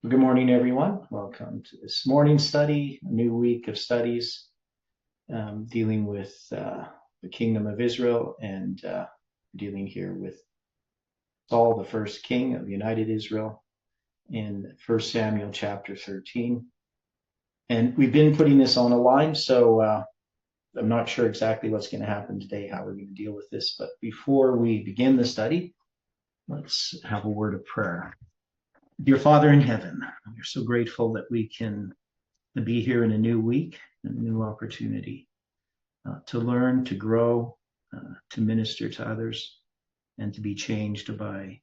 Good morning, everyone. Welcome to this morning study, a new week of studies dealing with the kingdom of Israel and dealing here with Saul, the first king of united Israel, in 1 Samuel chapter 13. And we've been putting this on a line, so I'm not sure exactly what's going to happen today, how we're going to deal with this. But before we begin the study, let's have a word of prayer. Dear Father in heaven, we're so grateful that we can be here in a new week, a new opportunity to learn, to grow, to minister to others, and to be changed by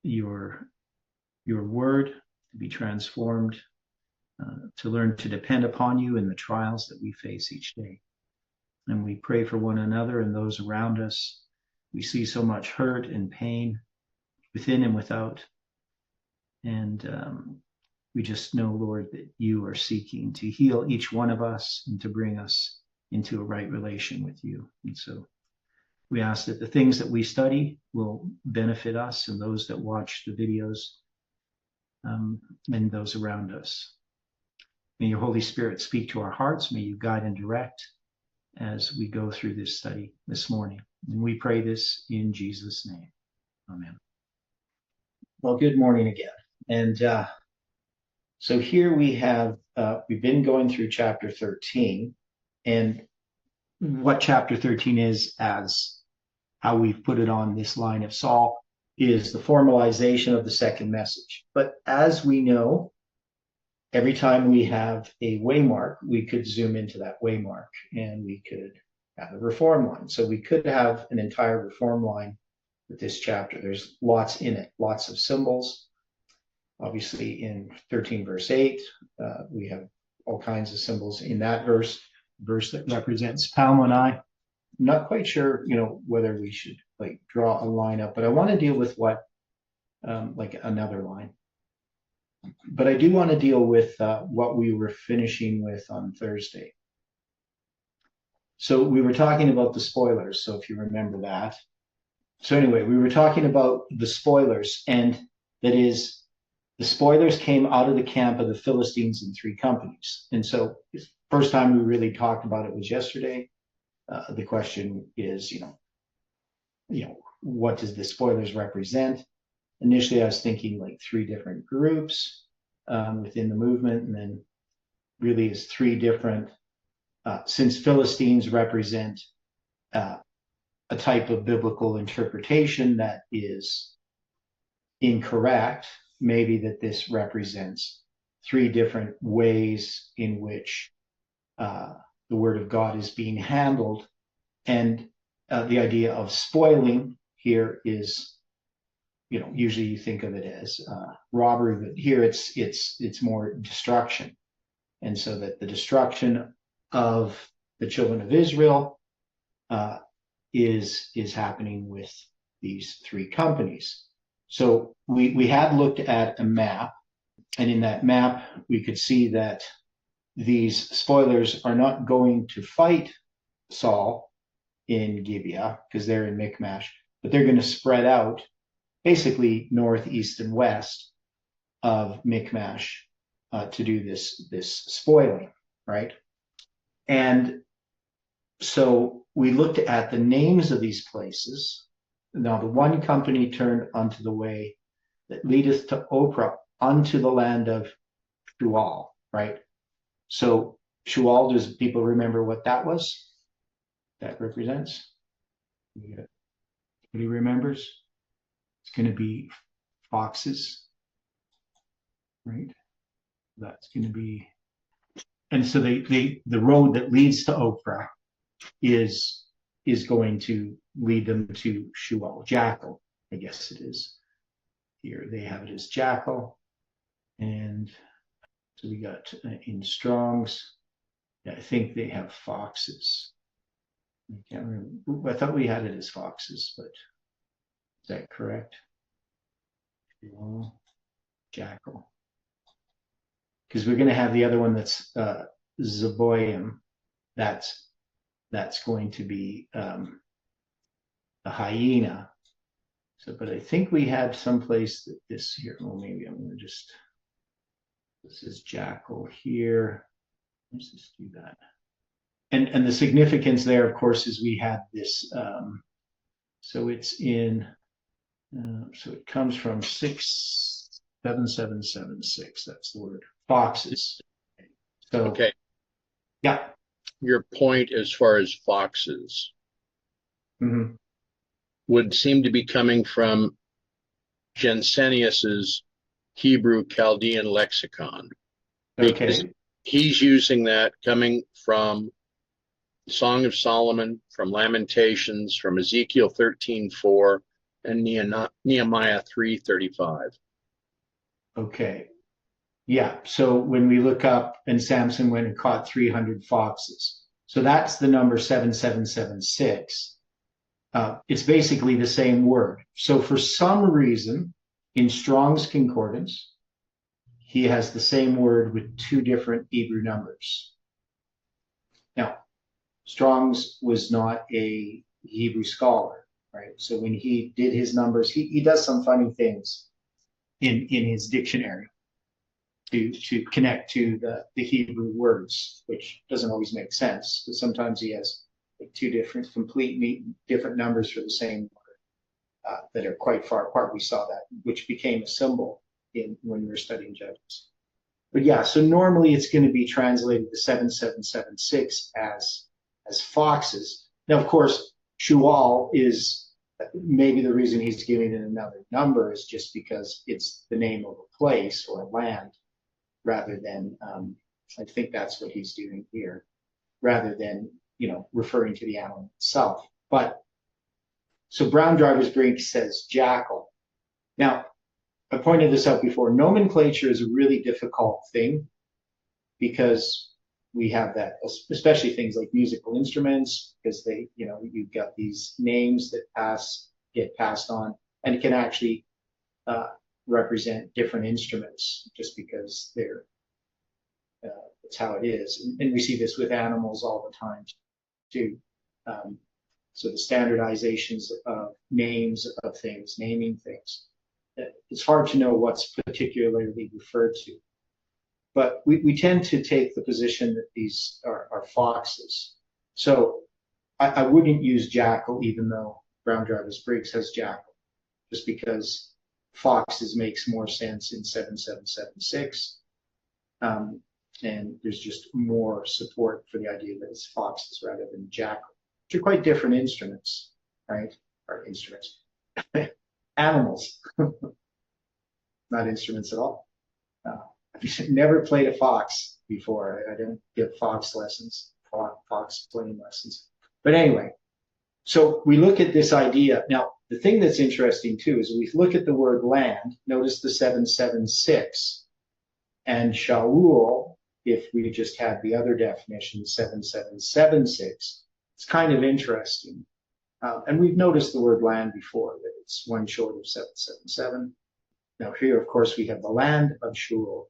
your word, to be transformed, to learn to depend upon you in the trials that we face each day. And we pray for one another and those around us. We see so much hurt and pain within and without. And we just know, Lord, that you are seeking to heal each one of us and to bring us into a right relation with you. And so we ask that the things that we study will benefit us and those that watch the videos and those around us. May your Holy Spirit speak to our hearts. May you guide and direct as we go through this study this morning. And we pray this in Jesus' name. Amen. Well, good morning again. And so here we have, we've been going through chapter 13, and what chapter 13 is, as how we've put it on this line of Saul, is the formalization of the second message. But as we know, every time we have a waymark, we could zoom into that waymark and we could have a reform line. So we could have an entire reform line with this chapter. There's lots in it, lots of symbols. Obviously, in 13 verse 8, we have all kinds of symbols in that verse that represents Palmoni. I'm not quite sure, whether we should draw a line up, but I want to deal with what, another line. But I do want to deal with what we were finishing with on Thursday. So we were talking about the spoilers. So if you remember that. So anyway, we were talking about the spoilers, and that is, the spoilers came out of the camp of the Philistines in three companies. And so first time we really talked about it was yesterday. The question is, what does the spoilers represent? Initially, I was thinking three different groups within the movement, and then really is three different, since Philistines represent a type of biblical interpretation that is incorrect, maybe that this represents three different ways in which the word of God is being handled. And the idea of spoiling here is, usually you think of it as robbery, but here it's more destruction. And so that the destruction of the children of Israel is happening with these three companies. So we had looked at a map, and in that map, we could see that these spoilers are not going to fight Saul in Gibeah because they're in Michmash, but they're going to spread out basically north, east, and west of Michmash to do this spoiling, right? And so we looked at the names of these places. Now the one company turned unto the way that leadeth to Ophrah, unto the land of Shual, right? So Shual, does people remember what that was? That represents? Anybody remembers? It's going to be foxes, right? That's going to be, and so the road that leads to Ophrah is going to lead them to Shual, Jackal, I guess it is. Here they have it as Jackal. And so we got in Strong's, I think they have foxes. I can't remember. I thought we had it as foxes, but is that correct? Jackal. Because we're going to have the other one that's Zeboim. That's going to be a hyena. So, but I think we had someplace that this here. Well, maybe I'm going to just This is jackal here. Let's just do that. And the significance there, of course, is we had this. So it's in. So it comes from 67776. That's the word. Foxes. So Okay. yeah. Your point as far as foxes Mm-hmm. would seem to be coming from Jensenius's Hebrew Chaldean lexicon, because Okay. he's using that coming from Song of Solomon, from Lamentations, from Ezekiel 13:4, and Nehemiah 3:35. Okay. Yeah. So when we look up, and Samson went and caught 300 foxes. So that's the number 7776. It's basically the same word. So for some reason, in Strong's Concordance, he has the same word with two different Hebrew numbers. Now, Strong's was not a Hebrew scholar, right? So when he did his numbers, he does some funny things in his dictionary to connect to the Hebrew words, which doesn't always make sense. But sometimes he has like two different, different numbers for the same word that are quite far apart. We saw that, which became a symbol when we were studying Judges. But yeah, so normally it's going to be translated to 7776 as foxes. Now, of course, Shual is maybe the reason he's giving it another number is just because it's the name of a place or a land rather than, I think that's what he's doing here, rather than, referring to the animal itself. But so Brown Driver's Brink says jackal. Now, I pointed this out before. Nomenclature is a really difficult thing because we have that, especially things like musical instruments, because you've got these names that get passed on, and it can actually represent different instruments just because it's how it is. And we see this with animals all the time too. So the standardizations of names of things, naming things, it's hard to know what's particularly referred to. But we tend to take the position that these are foxes. So I wouldn't use jackal, even though Brown Driver's Briggs has jackal, just because foxes makes more sense in 7776. And there's just more support for the idea that it's foxes rather than jackal, which are quite different instruments, right? Or instruments, animals, not instruments at all. I've never played a fox before. I didn't get fox lessons, fox playing lessons. But anyway, so we look at this idea. Now, the thing that's interesting too is we look at the word land, notice the 776, and Shaul, if we just had the other definition, 7776, it's kind of interesting. And we've noticed the word land before, that it's one short of 777. Now here, of course, we have the land of Shaul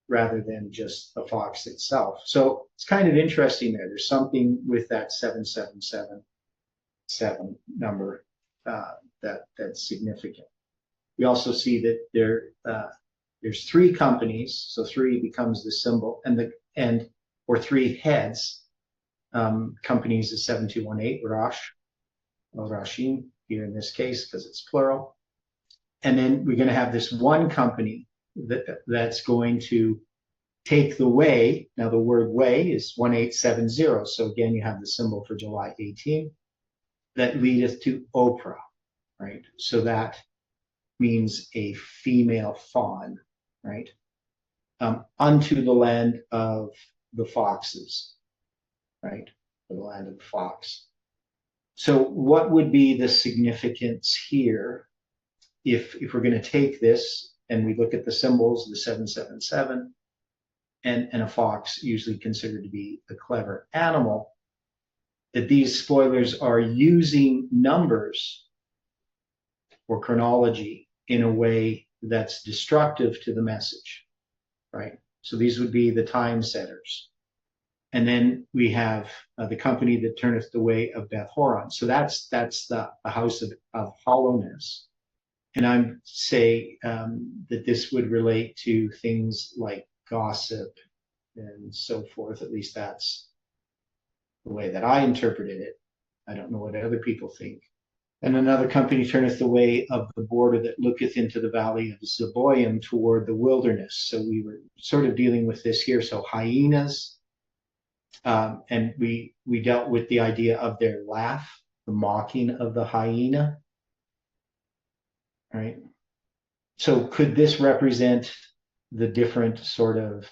rather than just the fox itself. So it's kind of interesting there. There's something with that 7777 number that's significant. We also see that there's three companies, so three becomes the symbol, or three heads. Companies is 7218, Rosh, or Rashim here in this case because it's plural. And then we're going to have this one company that's going to take the way. Now the word way is 1870. So again, you have the symbol for July 18, that leadeth to Oprah, right? So that means a female fawn, right? Unto the land of the foxes, right? For the land of the fox. So what would be the significance here if we're going to take this and we look at the symbols, the 777, and a fox usually considered to be a clever animal, that these spoilers are using numbers or chronology in a way that's destructive to the message, right? So these would be the time setters. And then we have the company that turneth the way of Beth Horon. So that's the house of hollowness. And I'm say that this would relate to things like gossip and so forth. At least that's the way that I interpreted it. I don't know what other people think. And another company turneth the way of the border that looketh into the valley of Zeboim toward the wilderness. So we were sort of dealing with this here. So hyenas, and we dealt with the idea of their laugh, the mocking of the hyena. Right. So could this represent the different sort of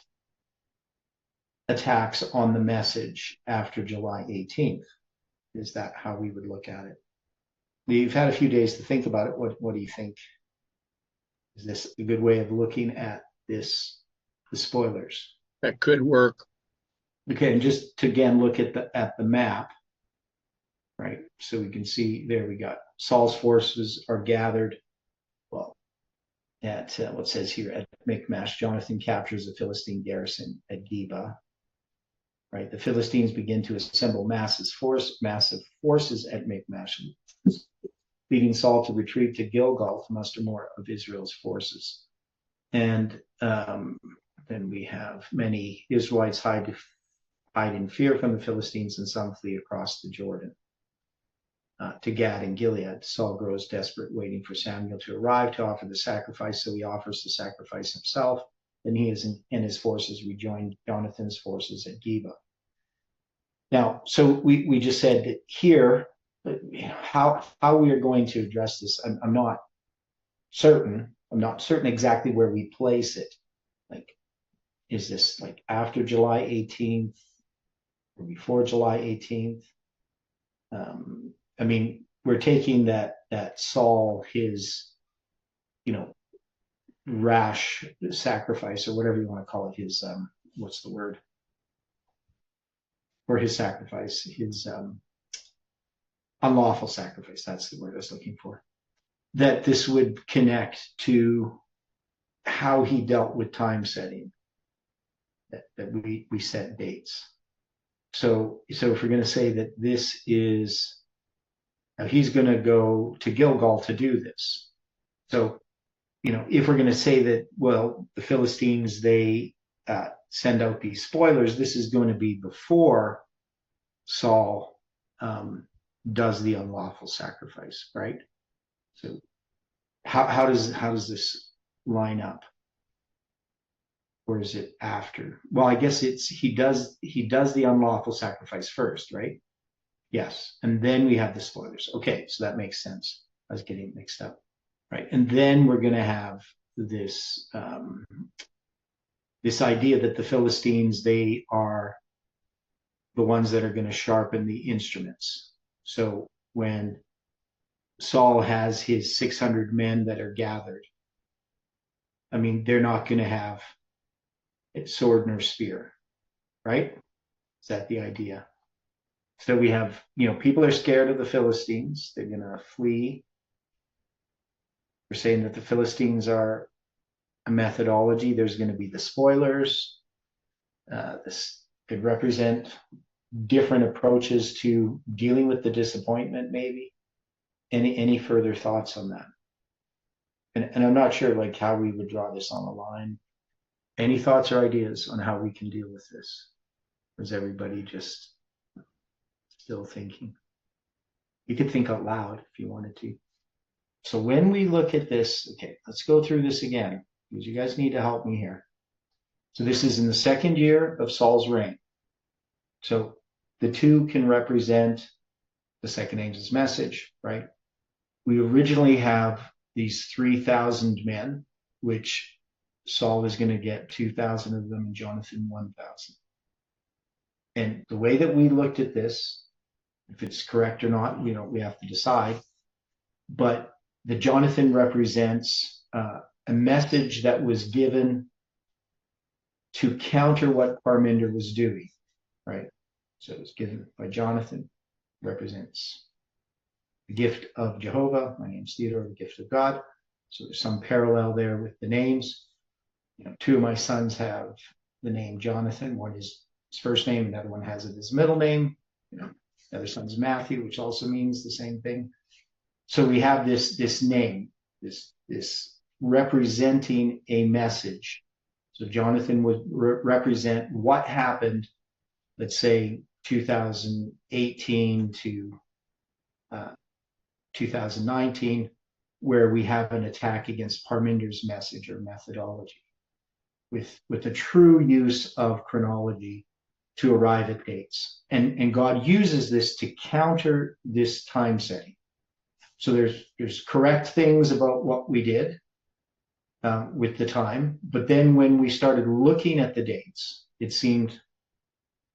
attacks on the message after July 18th? Is that how we would look at it? You've had a few days to think about it. What do you think? Is this a good way of looking at this, the spoilers? That could work. Okay, and just to again look at the map, right? So we can see there we got Saul's forces are gathered. Well, at what says here at Michmash, Jonathan captures the Philistine garrison at Geba. Right, the Philistines begin to assemble massive forces at Michmash, leading Saul to retreat to Gilgal to muster more of Israel's forces. And then we have many Israelites hide in fear from the Philistines, and some flee across the Jordan to Gad and Gilead. Saul grows desperate, waiting for Samuel to arrive to offer the sacrifice, so he offers the sacrifice himself. Then he and his forces rejoin Jonathan's forces at Geba. Now, so we just said that here, how we are going to address this, I'm not certain. I'm not certain exactly where we place it. Like, is this like after July 18th or before July 18th? I mean, we're taking that Saul, his, rash sacrifice, or whatever you want to call it, his what's the word? Or his sacrifice, his unlawful sacrifice, that's the word I was looking for. That this would connect to how he dealt with time setting, that we set dates. So if we're going to say that this is, now he's going to go to Gilgal to do this. So, if we're going to say that, well, the Philistines, they send out these spoilers, this is going to be before Saul does the unlawful sacrifice, right? So how does this line up? Or is it after? Well, I guess he does the unlawful sacrifice first, right? Yes. And then we have the spoilers. Okay, so that makes sense. I was getting mixed up. Right. And then we're going to have this this idea that the Philistines, they are the ones that are going to sharpen the instruments. So when Saul has his 600 men that are gathered, I mean, they're not going to have a sword nor spear, right? Is that the idea? So we have, people are scared of the Philistines. They're going to flee. We're saying that the Philistines are a methodology. There's going to be the spoilers. This could represent different approaches to dealing with the disappointment, maybe. Any further thoughts on that? And I'm not sure like how we would draw this on the line. Any thoughts or ideas on how we can deal with this? Or is everybody just still thinking? You could think out loud if you wanted to. So when we look at this, okay, let's go through this again, because you guys need to help me here. So this is in the second year of Saul's reign. So the two can represent the second angel's message, right? We originally have these 3,000 men, which Saul is going to get 2,000 of them and Jonathan 1,000. And the way that we looked at this, if it's correct or not, we have to decide. But the Jonathan represents a message that was given to counter what Parminder was doing, right? So it was given by Jonathan, represents the gift of Jehovah. My name's Theodore, the gift of God. So there's some parallel there with the names. Two of my sons have the name Jonathan. One is his first name, another one has it as middle name. The other son's Matthew, which also means the same thing. So we have this name. this representing a message. So Jonathan would represent what happened, let's say 2018 to 2019, where we have an attack against Parminder's message or methodology, with a true use of chronology to arrive at dates. And God uses this to counter this time setting. So there's correct things about what we did with the time, but then when we started looking at the dates, it seemed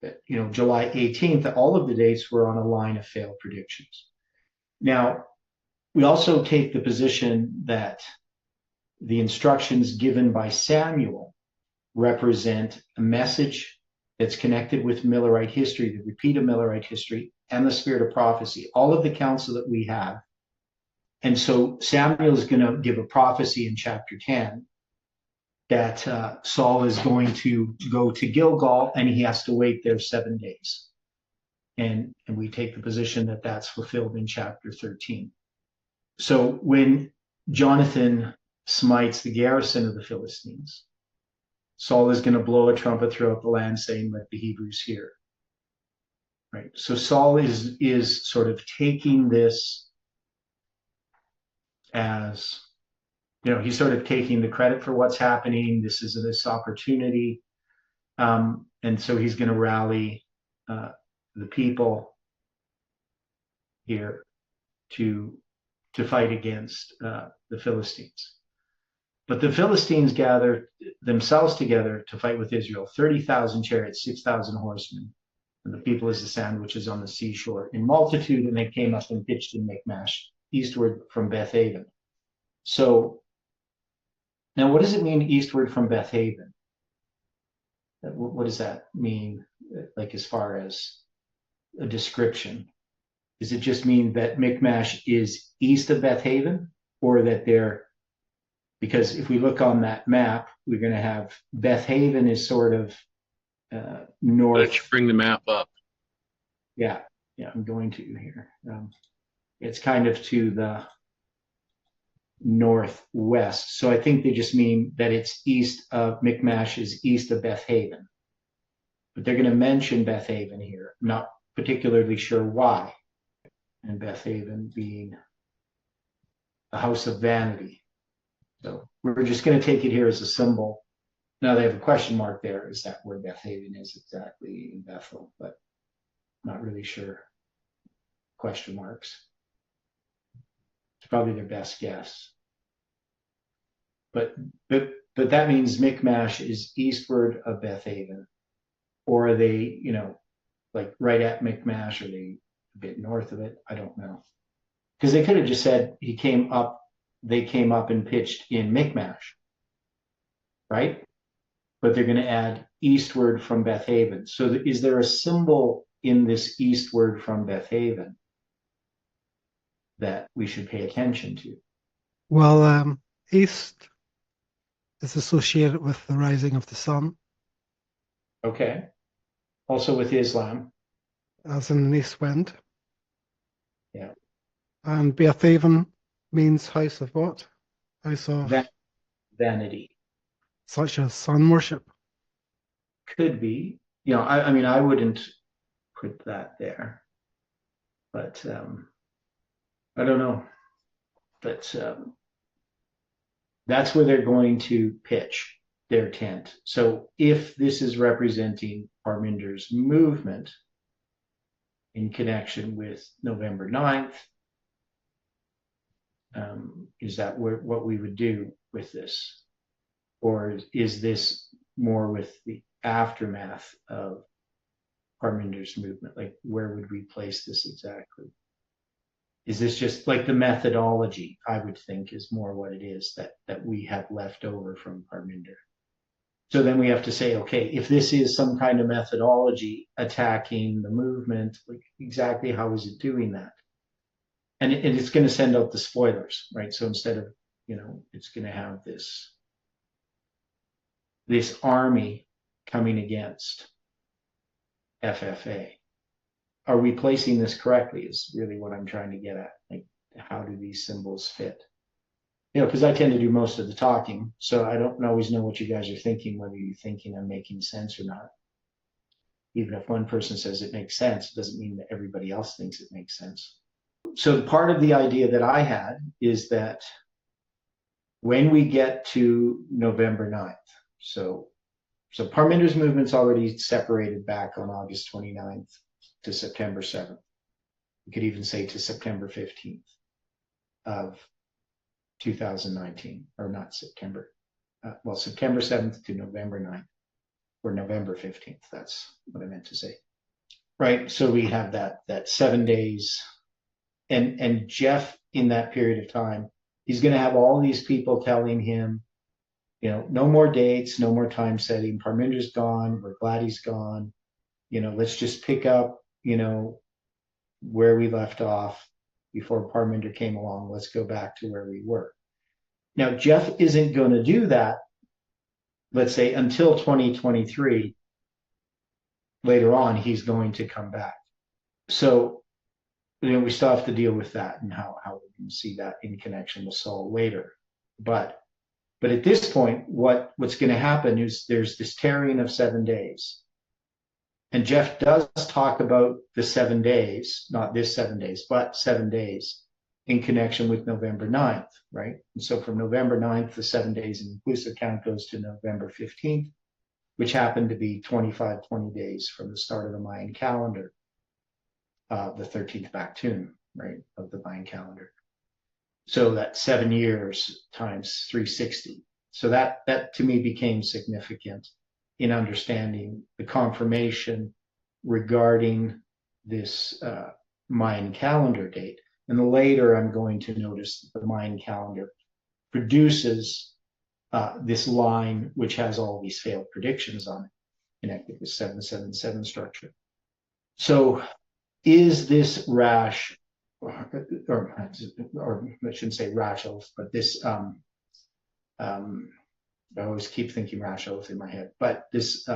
that, July 18th, all of the dates were on a line of failed predictions. Now, we also take the position that the instructions given by Samuel represent a message that's connected with Millerite history, the repeat of Millerite history, and the spirit of prophecy, all of the counsel that we have. And so Samuel is going to give a prophecy in chapter 10 that Saul is going to go to Gilgal and he has to wait there 7 days. And we take the position that that's fulfilled in chapter 13. So when Jonathan smites the garrison of the Philistines, Saul is going to blow a trumpet throughout the land saying, "Let the Hebrews hear." Right. So Saul is sort of taking this as, he's sort of taking the credit for what's happening. This is this opportunity. And so he's going to rally the people here to fight against the Philistines. But the Philistines gather themselves together to fight with Israel, 30,000 chariots, 6,000 horsemen, and the people as the sand which is on the seashore in multitude, and they came up and pitched in Michmash, eastward from Bethaven. So now what does it mean eastward from Bethaven? What does that mean, like as far as a description? Does it just mean that Michmash is east of Bethaven, or that because if we look on that map, we're going to have Bethaven is sort of north. Why don't you bring the map up? Yeah, I'm going to here. It's kind of to the northwest. So I think they just mean that it's east of Michmash is east of Bethaven. But they're going to mention Bethaven here. I'm not particularly sure why. And Bethaven being a house of vanity. So we're just going to take it here as a symbol. Now they have a question mark there. Is that where Bethaven is exactly in Bethel? But not really sure. Question marks. It's probably their best guess. But that means Michmash is eastward of Bethaven. Or are they, like right at Michmash? Are they a bit north of it? I don't know. Because they could have just said they came up and pitched in Michmash, right? But they're going to add eastward from Bethaven. So is there a symbol in this eastward from Bethaven that we should pay attention to? Well, east is associated with the rising of the sun. Okay. Also with Islam. As in an east wind. Yeah. And Bethaven means house of what? House of vanity. Such as sun worship. Could be. I mean, I wouldn't put that there. But I don't know. But that's where they're going to pitch their tent. So if this is representing Parminder's movement in connection with November 9th, is that what we would do with this? Or is this more with the aftermath of Parminder's movement? Like, where would we place this exactly? Is this just like the methodology, I would think, is more what it is that we have left over from Parminder? So then we have to say, okay, if this is some kind of methodology attacking the movement, like exactly how is it doing that? And it's going to send out the spoilers, right? So instead of, it's going to have this army coming against FFA. Are we placing this correctly is really what I'm trying to get at. Like, how do these symbols fit? because I tend to do most of the talking, so I don't always know what you guys are thinking, whether you're thinking I'm making sense or not. Even if one person says it makes sense, it doesn't mean that everybody else thinks it makes sense. So part of the idea that I had is that when we get to November 9th, so Parminder's movement's already separated back on August 29th to September 7th. We could even say to September 15th of 2019, or not September. September 7th to November 9th, or November 15th. That's what I meant to say. Right. So we have that 7 days. And Jeff, in that period of time, he's going to have all these people telling him, no more dates, no more time setting. Parminder's gone. We're glad he's gone. Let's just pick up, where we left off before Parminder came along. Let's go back to where we were. Now, Jeff isn't going to do that, let's say, until 2023. Later on, he's going to come back. So, we still have to deal with that and how we can see that in connection with Saul later. But at this point, what's going to happen is there's this tarrying of 7 days. And Jeff does talk about the 7 days, not this 7 days, but 7 days in connection with November 9th, right? And so from November 9th, the 7 days in inclusive count goes to November 15th, which happened to be 20 days from the start of the Mayan calendar, the 13th Baktun, right, of the Mayan calendar. So that's 7 years times 360. So that to me became significant in understanding the confirmation regarding this Mayan calendar date. And later I'm going to notice that the Mayan calendar produces this line which has all these failed predictions on it, connected with 777 structure. So is this rash, or I shouldn't say rash oath, but this, I always keep thinking rash oath in my head, but this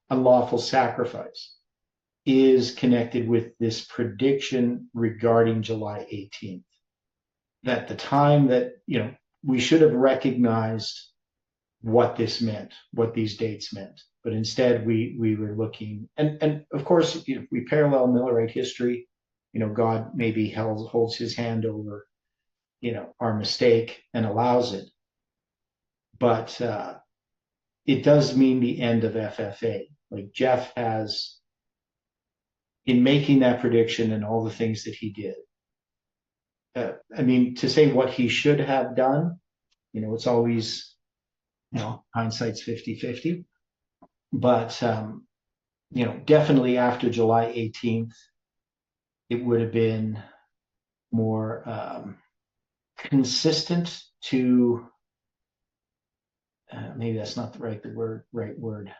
unlawful sacrifice is connected with this prediction regarding July 18th. That the time that, we should have recognized what this meant, what these dates meant. But instead we were looking, and of course, we parallel Millerite history. God maybe holds his hand over, our mistake and allows it. But it does mean the end of FFA. Like Jeff has, in making that prediction and all the things that he did, to say what he should have done, it's always, hindsight's 50-50. But, definitely after July 18th, it would have been more consistent to, maybe that's not the right word,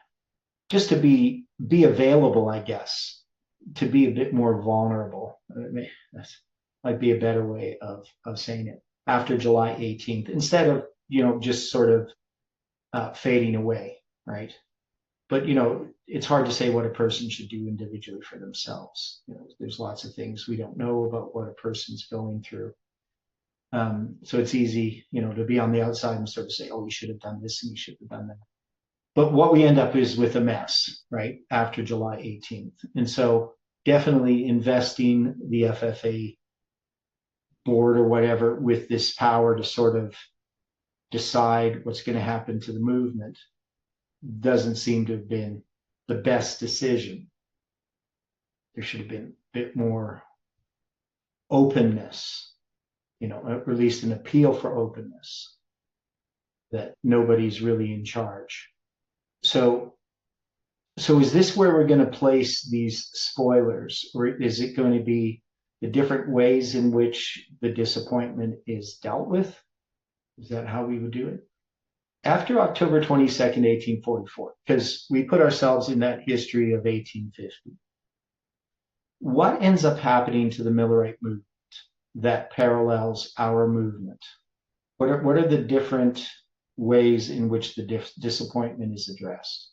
just to be available, I guess, to be a bit more vulnerable. That might be a better way of saying it. After July 18th, instead of, just sort of fading away, right? But, it's hard to say what a person should do individually for themselves. There's lots of things we don't know about what a person's going through. So it's easy, to be on the outside and sort of say, oh, you should have done this and you should have done that. But what we end up is with a mess, right, after July 18th. And so definitely investing the FFA board or whatever with this power to sort of decide what's going to happen to the movement doesn't seem to have been the best decision. There should have been a bit more openness, or at least an appeal for openness, that nobody's really in charge. So is this where we're going to place these spoilers, or is it going to be the different ways in which the disappointment is dealt with? Is that how we would do it? After October 22nd, 1844, because we put ourselves in that history of 1850, what ends up happening to the Millerite movement that parallels our movement? What are the different ways in which the disappointment is addressed?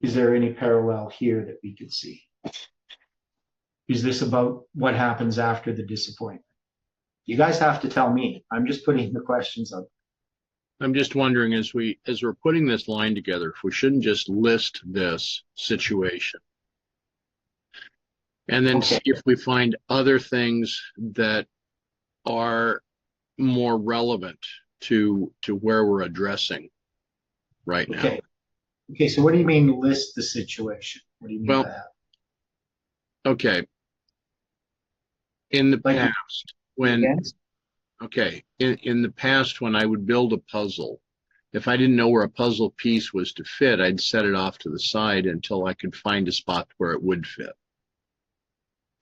Is there any parallel here that we could see? Is this about what happens after the disappointment? You guys have to tell me. I'm just putting the questions up. I'm just wondering, as we're putting this line together, if we shouldn't just list this situation and then Okay. see if we find other things that are more relevant to where we're addressing right now. Okay. Okay. So what do you mean list the situation? What do you mean by Well, that? okay. In the Like past, when events? in the past when I would build a puzzle, if I didn't know where a puzzle piece was to fit, I'd set it off to the side until I could find a spot where it would fit.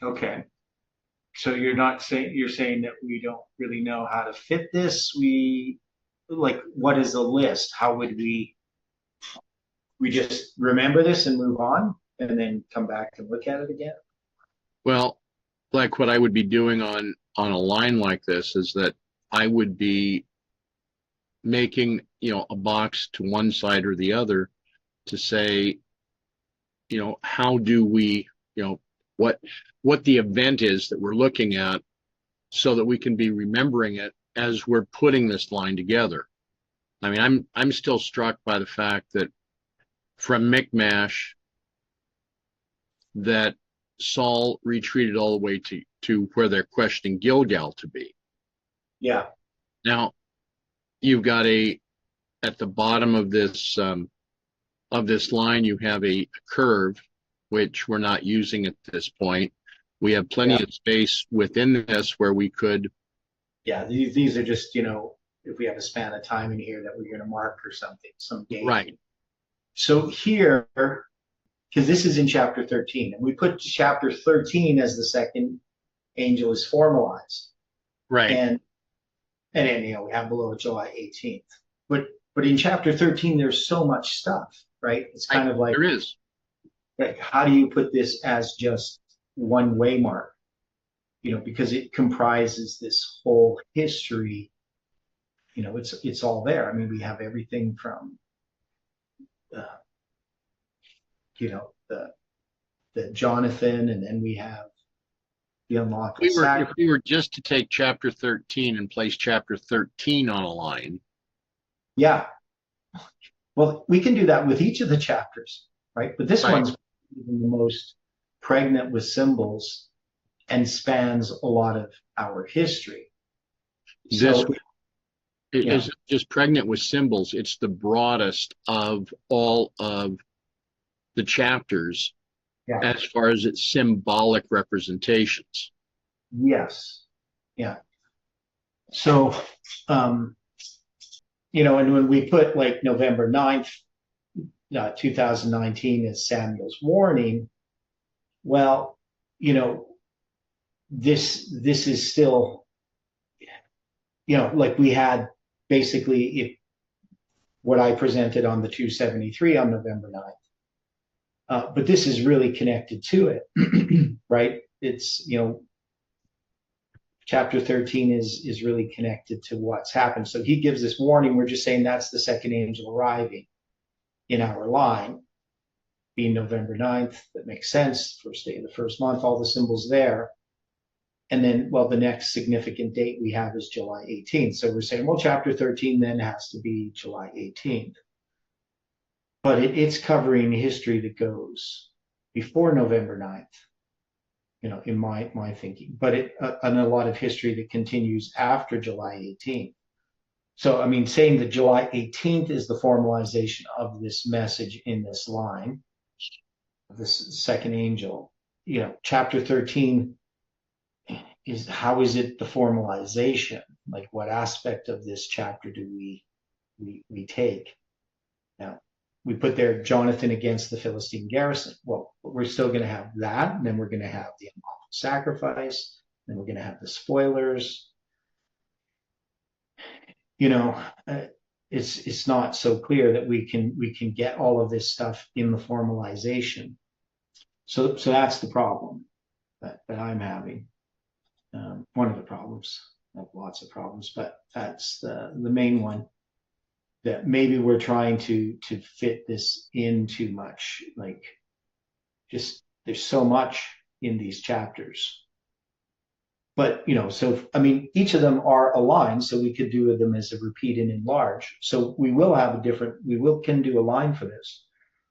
Okay. So you're saying that we don't really know how to fit this. We like what is a list? How would we just remember this and move on and then come back and look at it again? Well, like what I would be doing on a line like this is that I would be making, a box to one side or the other to say, how do we, what the event is that we're looking at so that we can be remembering it as we're putting this line together. I mean, I'm still struck by the fact that from Mi'kmash that Saul retreated all the way to where they're questioning Gilgal to be. Yeah. Now, you've got at the bottom of this line, you have a curve, which we're not using at this point. We have plenty of space within this where we could. Yeah, these are just, if we have a span of time in here that we're going to mark or something, some date. Right. So here, because this is in chapter 13, and we put chapter 13 as the second angel is formalized. Right. And then, we have below July 18th. But in chapter 13, there's so much stuff, right? It's kind of like, there is. Like, how do you put this as just one waymark? Because it comprises this whole history. It's all there. I mean, we have everything from, the Jonathan, and then we have the unlawful sacrifice. If we were just to take chapter 13 and place chapter 13 on a line. Yeah. Well, we can do that with each of the chapters, right? But this one's even the most pregnant with symbols and spans a lot of our history. This is just pregnant with symbols. It's the broadest of all of the chapters as far as its symbolic representations. Yes. Yeah. So, and when we put like November 9th, 2019 as Samuel's warning, well, this is still, like we had basically what I presented on the 273 on November 9th. But this is really connected to it, right? It's, chapter 13 is really connected to what's happened. So he gives this warning. We're just saying that's the second angel arriving in our line, being November 9th. That makes sense. First day of the first month, all the symbols there. And then, the next significant date we have is July 18th. So we're saying, chapter 13 then has to be July 18th. But it's covering history that goes before November 9th, in my thinking. But and a lot of history that continues after July 18th. So, I mean, saying that July 18th is the formalization of this message in this line, this second angel, chapter 13 is, how is it the formalization? Like, what aspect of this chapter do we take? Now, we put there Jonathan against the Philistine garrison. Well, we're still going to have that, and then we're going to have the unlawful sacrifice, and we're going to have the spoilers. It's not so clear that we can get all of this stuff in the formalization. So that's the problem that I'm having. One of the problems. I have lots of problems, but that's the main one. That maybe we're trying to fit this in too much. Like, just there's so much in these chapters. But, so, I mean, each of them are aligned, so we could do them as a repeat and enlarge. So we will have can do a line for this.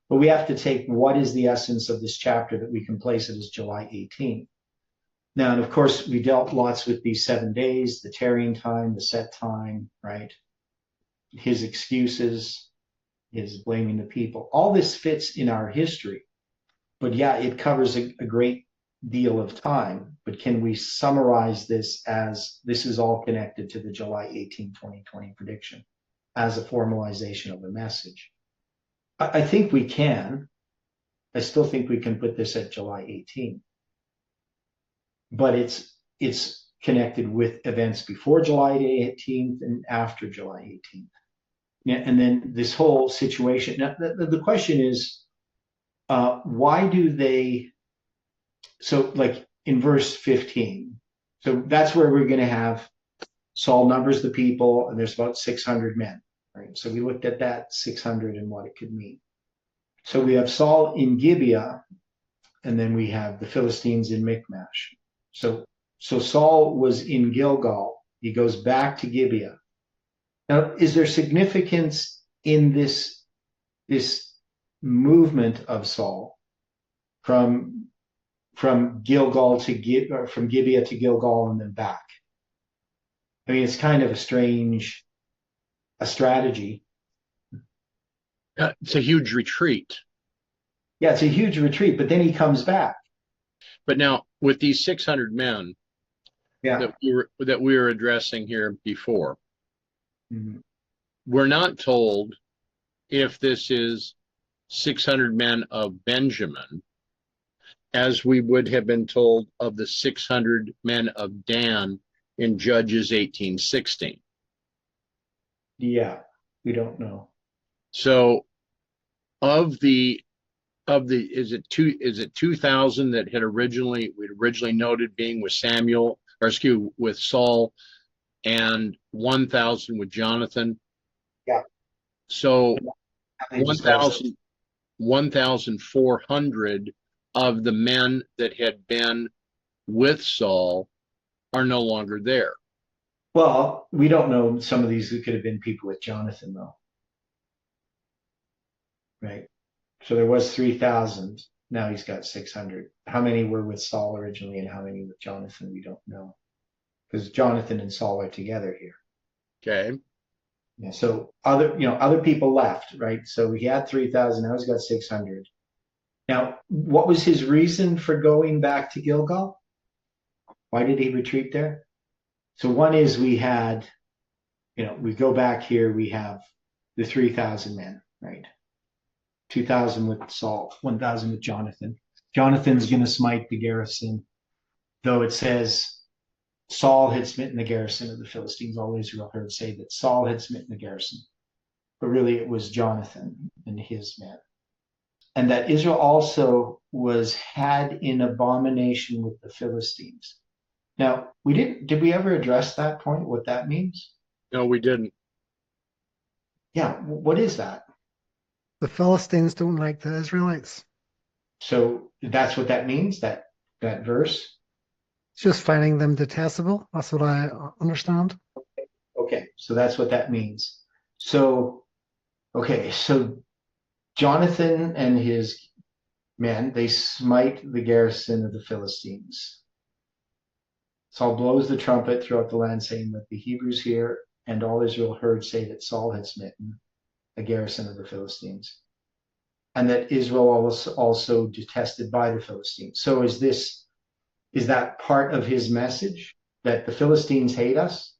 But we have to take what is the essence of this chapter that we can place it as July 18th. Now, and of course, we dealt lots with these 7 days, the tarrying time, the set time, right? His excuses, his blaming the people. All this fits in our history. But yeah, it covers a great deal of time. But can we summarize this as this is all connected to the July 18, 2020 prediction as a formalization of the message? I think we can. I still think we can put this at July 18. But it's connected with events before July 18th and after July 18th. And then this whole situation. Now, the question is, why do they? So, like in verse 15, so that's where we're going to have Saul numbers the people, and there's about 600 men, right? So we looked at that 600 and what it could mean. So we have Saul in Gibeah, and then we have the Philistines in Michmash. So Saul was in Gilgal. He goes back to Gibeah. Now, is there significance in this movement of Saul from Gilgal to from Gibeah to Gilgal and then back? I mean, it's kind of a strategy. It's a huge retreat. Yeah, it's a huge retreat, but then he comes back. But now with these 600 men that we were addressing here before, we're not told if this is 600 men of Benjamin, as we would have been told of the 600 men of Dan in Judges 18:16. Yeah, we don't know. So is it 2,000 that we'd originally noted being with with Saul, and 1,000 with Jonathan? Yeah. So 1,400 of the men that had been with Saul are no longer there. Well, we don't know. Some of these could have been people with Jonathan, though. Right. So there was 3,000. Now he's got 600. How many were with Saul originally and how many with Jonathan? We don't know. Because Jonathan and Saul are together here. Okay. Yeah, so other people left, right? So he had 3,000. Now he's got 600. Now, what was his reason for going back to Gilgal? Why did he retreat there? So one is we go back here, we have the 3,000 men, right? 2,000 with Saul, 1,000 with Jonathan. Jonathan's going to smite the garrison, though it says Saul had smitten the garrison of the Philistines. All Israel heard say that Saul had smitten the garrison, but really it was Jonathan and his men. And that Israel also had in abomination with the Philistines. Now, did we ever address that point, what that means? No, we didn't. Yeah, what is that? The Philistines don't like the Israelites. So that's what that means, that verse? It's just finding them detestable. That's what I understand. Okay, so that's what that means. So Jonathan and his men, they smite the garrison of the Philistines. Saul blows the trumpet throughout the land, saying that the Hebrews hear, and all Israel heard say that Saul had smitten the garrison of the Philistines, and that Israel was also detested by the Philistines. So is that part of his message, that the Philistines hate us?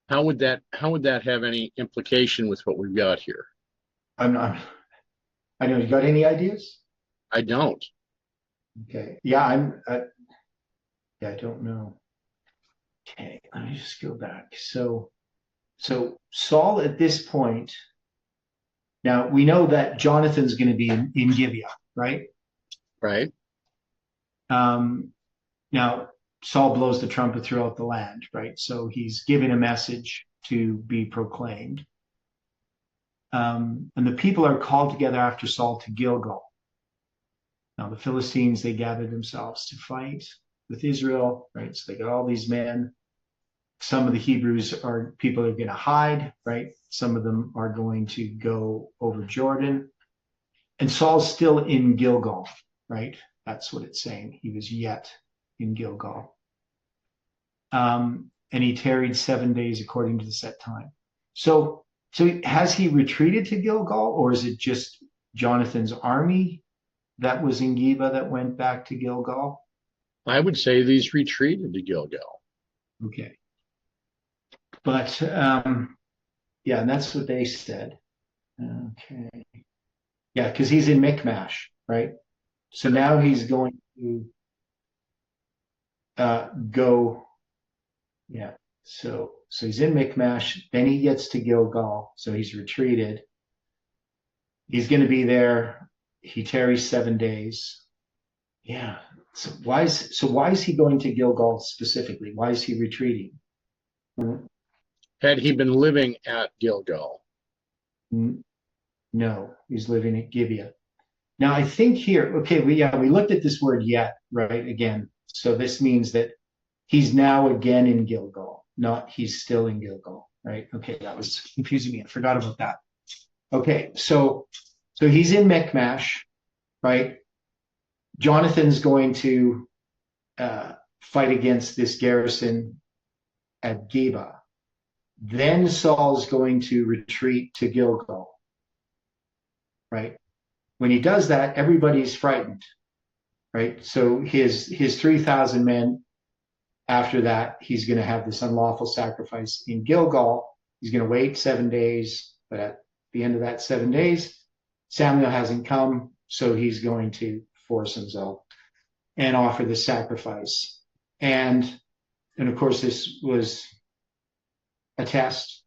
How would that have any implication with what we've got here? I know. You got any ideas? I don't. Okay. Yeah, I don't know. Okay, let me just go back. So Saul at this point, now we know that Jonathan's going to be in Gibeah, right? Right. Now Saul blows the trumpet throughout the land, right? So he's giving a message to be proclaimed. And the people are called together after Saul to Gilgal. Now the Philistines, they gathered themselves to fight. with Israel, right? So they got all these men. Some of the Hebrews people are going to hide, right? Some of them are going to go over Jordan. And Saul's still in Gilgal, right? That's what it's saying. He was yet in Gilgal. And he tarried 7 days according to the set time. So has he retreated to Gilgal, or is it just Jonathan's army that was in Geba that went back to Gilgal? I would say these retreated to Gilgal. Okay. But yeah, and that's what they said. Okay. Yeah, because he's in Michmash, right? So now he's going to go. Yeah. So he's in Michmash. Then he gets to Gilgal. So he's retreated. He's going to be there. He tarries 7 days. Yeah. So why is he going to Gilgal specifically? Why is he retreating? Had he been living at Gilgal? No, he's living at Gibeah. Now I think here, okay, we looked at this word yet, right? Again. So this means that he's now again in Gilgal, not he's still in Gilgal, right? Okay, that was confusing me. I forgot about that. Okay, so he's in Michmash, right? Jonathan's going to fight against this garrison at Geba. Then Saul's going to retreat to Gilgal, right? When he does that, everybody's frightened, right? So his 3,000 men, after that, he's going to have this unlawful sacrifice in Gilgal. He's going to wait 7 days, but at the end of that 7 days, Samuel hasn't come, so he's going to force himself and offer the sacrifice. And of course, this was a test,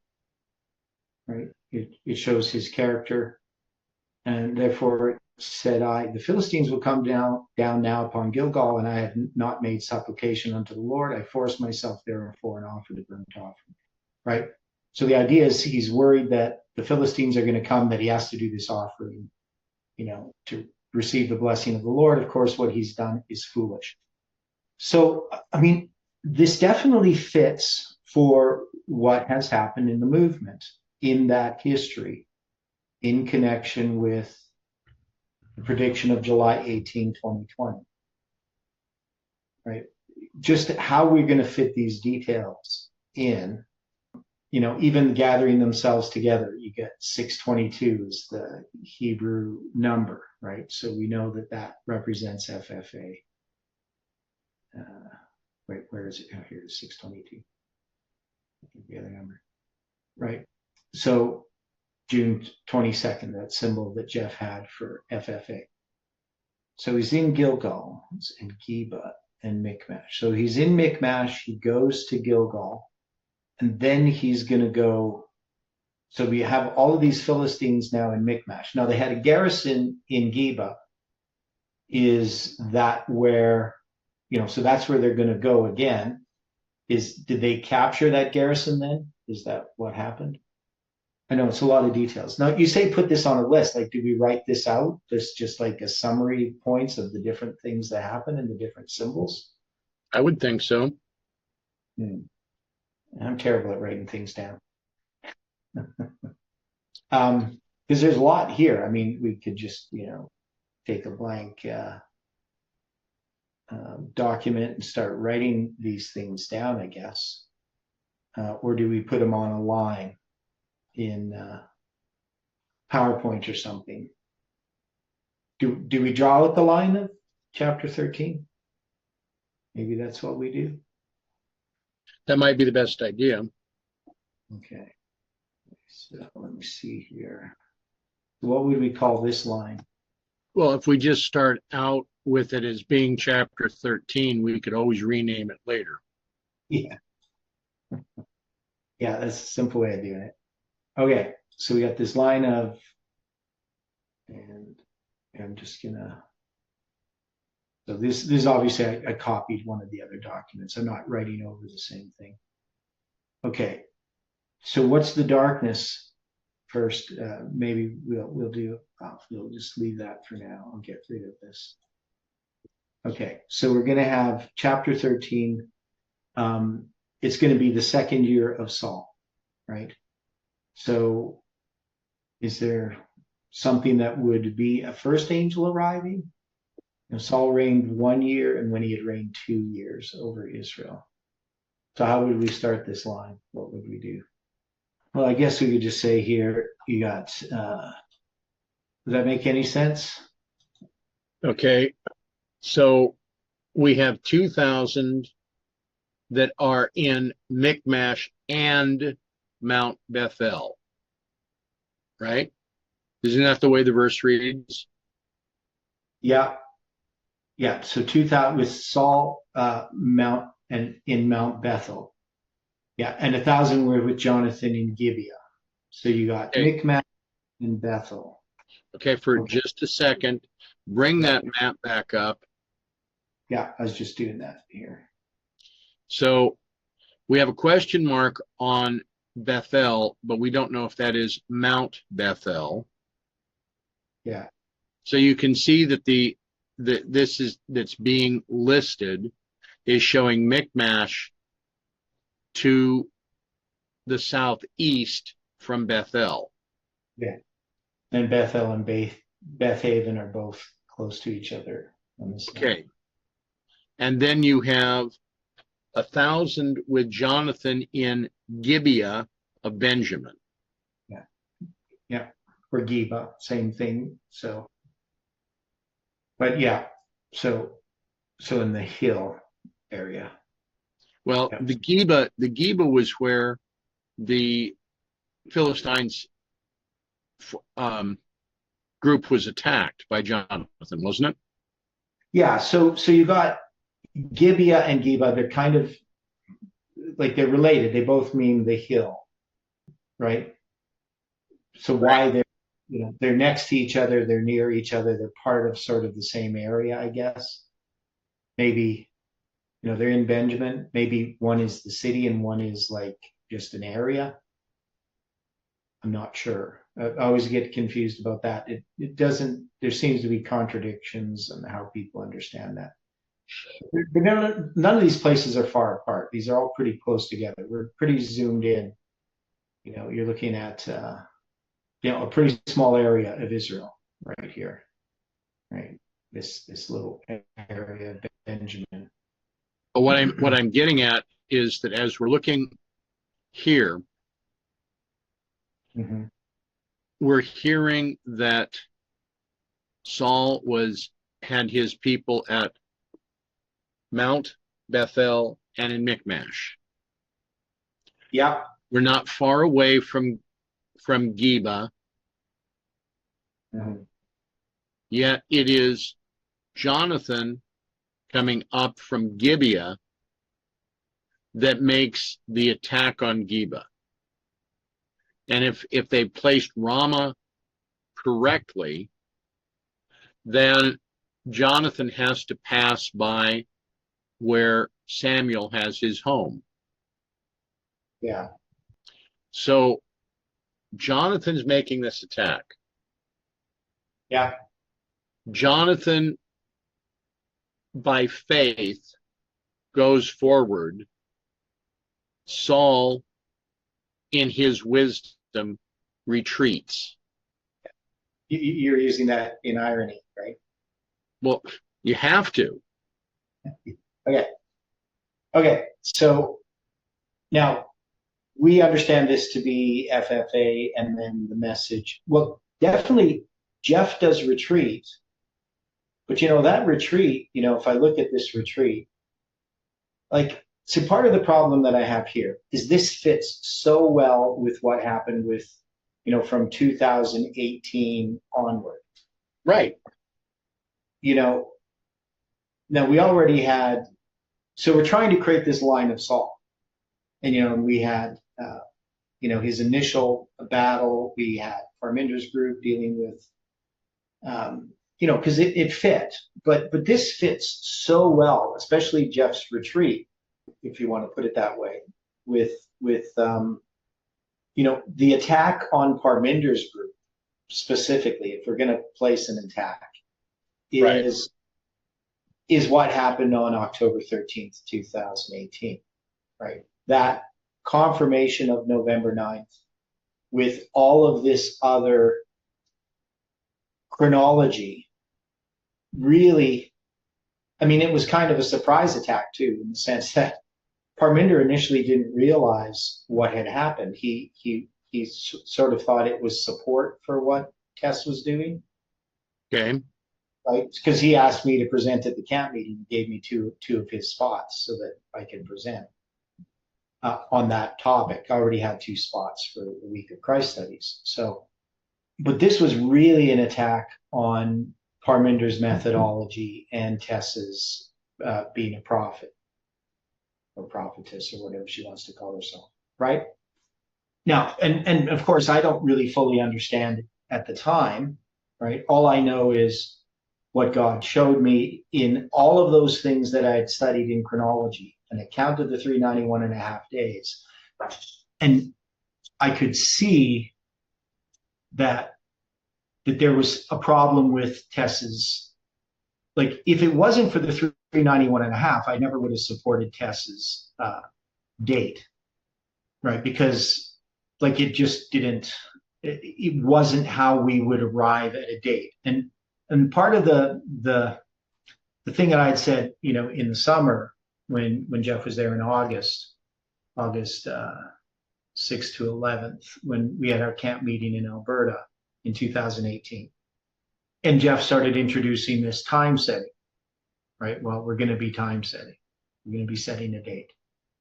right? It shows his character. And therefore said I, the Philistines will come down now upon Gilgal, and I have not made supplication unto the Lord. I forced myself therefore and offered a burnt offering, right? So the idea is he's worried that the Philistines are going to come, that he has to do this offering, to receive the blessing of the Lord. Of course, what he's done is foolish. So, I mean, this definitely fits for what has happened in the movement, in that history, in connection with the prediction of July 18, 2020. Right? Just how we're going to fit these details in, even gathering themselves together. You get 622 is the Hebrew number, right? So we know that represents FFA. Wait, where is it? Oh, here it is, 622. The other number, right? So June 22nd, that symbol that Jeff had for FFA. So he's in Gilgal, and Geba, and Michmash. So he's in Michmash, he goes to Gilgal, and then he's going to go. So we have all of these Philistines now in Michmash. Now they had a garrison in Geba. Is that where, so that's where they're going to go again. Did they capture that garrison then? Is that what happened? I know it's a lot of details. Now you say put this on a list. Like, do we write this out? This just like a summary points of the different things that happen and the different symbols? I would think so. I'm terrible at writing things down. Because there's a lot here. I mean, we could just, take a blank document and start writing these things down, I guess. Or do we put them on a line in PowerPoint or something? Do we draw out the line of chapter 13? Maybe that's what we do. That might be the best idea. Okay. So let me see here. What would we call this line? Well, if we just start out with it as being chapter 13, we could always rename it later. Yeah. Yeah, that's a simple way of doing it. Okay, so we got this line of, and I'm just gonna, so this is obviously, I copied one of the other documents. I'm not writing over the same thing. Okay, so what's the darkness first? Maybe we'll just leave that for now. I'll get rid of this. Okay, so we're going to have chapter 13. It's going to be the second year of Saul, right? So is there something that would be a first angel arriving? You know, Saul reigned 1 year, and when he had reigned 2 years over Israel. So how would we start this line? What would we do? Well, I guess we could just say here, you got, does that make any sense? Okay. So we have 2,000 that are in Michmash and Mount Bethel, right? Isn't that the way the verse reads? Yeah. Yeah. So 2,000 with Saul, Mount and in Mount Bethel. Yeah. And 1,000 were with Jonathan in Gibeah. So you got Okay. Michmash and Bethel. Okay, for Okay. just a second, bring that map back up. Yeah, I was just doing that here. So we have a question mark on Bethel, but we don't know if that is Mount Bethel. Yeah. So you can see that that's being listed is showing Michmash to the southeast from Bethel. Yeah. And Bethel and Beth Haven are both close to each other on this map. Okay. And then you have 1,000 with Jonathan in Gibeah of Benjamin. Yeah. Yeah. Or Geba, same thing. So, but yeah. So in the hill area. Well, Yeah. the Geba was where the Philistines group was attacked by Jonathan, wasn't it? Yeah. So you got Gibeah and Geba. They're kind of like they're related. They both mean the hill, right? So why they're next to each other, they're near each other, they're part of sort of the same area, I guess. Maybe they're in Benjamin. Maybe one is the city and one is like just an area. I'm not sure. I always get confused about that. It doesn't. There seems to be contradictions in how people understand that. But none of these places are far apart. These are all pretty close together. We're pretty zoomed in. You're looking at a pretty small area of Israel right here, right? This little area of Benjamin. But what I'm getting at is that as we're looking here, Mm-hmm. we're hearing that Saul had his people at Mount Bethel and in Michmash. Yeah. We're not far away from Geba. Mm-hmm. Yet it is Jonathan coming up from Gibeah that makes the attack on Geba. And if they placed Ramah correctly, then Jonathan has to pass by where Samuel has his home. Yeah. So Jonathan's making this attack. Yeah. Jonathan, by faith, goes forward. Saul, in his wisdom, retreats. You're using that in irony, right? Well, you have to. Okay. So now we understand this to be FFA and then the message. Well, definitely Jeff does retreat. But that retreat, if I look at this retreat, so part of the problem that I have here is this fits so well with what happened with, from 2018 onward. Right. Now we already had, so we're trying to create this line of Saul. And, we had, his initial battle, we had Parminder's group dealing with, because it fit. But this fits so well, especially Jeff's retreat, if you want to put it that way, with the attack on Parminder's group specifically, if we're going to place an attack, is is what happened on October 13th, 2018, right? That confirmation of November 9th with all of this other chronology really, I mean, it was kind of a surprise attack too, in the sense that Parminder initially didn't realize what had happened. He sort of thought it was support for what Tess was doing. Okay. Right, because he asked me to present at the camp meeting. He gave me two of his spots so that I could present on that topic. I already had 2 spots for the week of Christ studies. So, but this was really an attack on Parminder's methodology and Tess's being a prophet or prophetess or whatever she wants to call herself, right? Now, and of course, I don't really fully understand it at the time, right? All I know is what God showed me in all of those things that I had studied in chronology, and it counted the 391 and a half days. And I could see that there was a problem with Tess's, like, if it wasn't for the 391 and a half, I never would have supported Tess's date, right? Because like it just didn't, it wasn't how we would arrive at a date. And part of the thing that I had said, you know, in the summer when Jeff was there in August 6th to 11th, when we had our camp meeting in Alberta in 2018, and Jeff started introducing this time setting, right? Well, we're going to be time setting. We're going to be setting a date.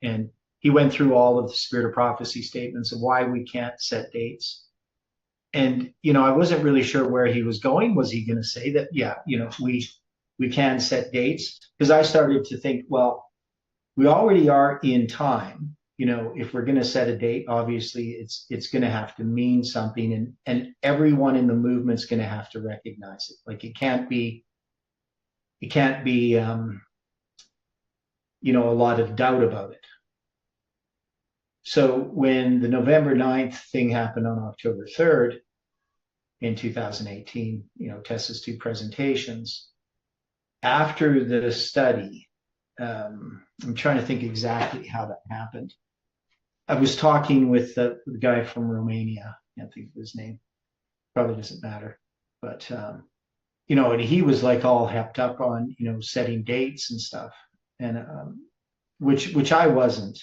And he went through all of the Spirit of Prophecy statements of why we can't set dates. And, you know, I wasn't really sure where he was going. Was he going to say that, yeah, you know, we can set dates? Because I started to think, well, we already are in time. You know, if we're going to set a date, obviously it's going to have to mean something, and everyone in the movement's going to have to recognize it. Like it can't be, you know, a lot of doubt about it. So when the November 9th thing happened on October 3rd in 2018, you know, Tessa's 2 presentations, after the study, I'm trying to think exactly how that happened. I was talking with the guy from Romania. I can't think of his name. Probably doesn't matter. But, you know, and he was like all hepped up on, you know, setting dates and stuff, and which I wasn't.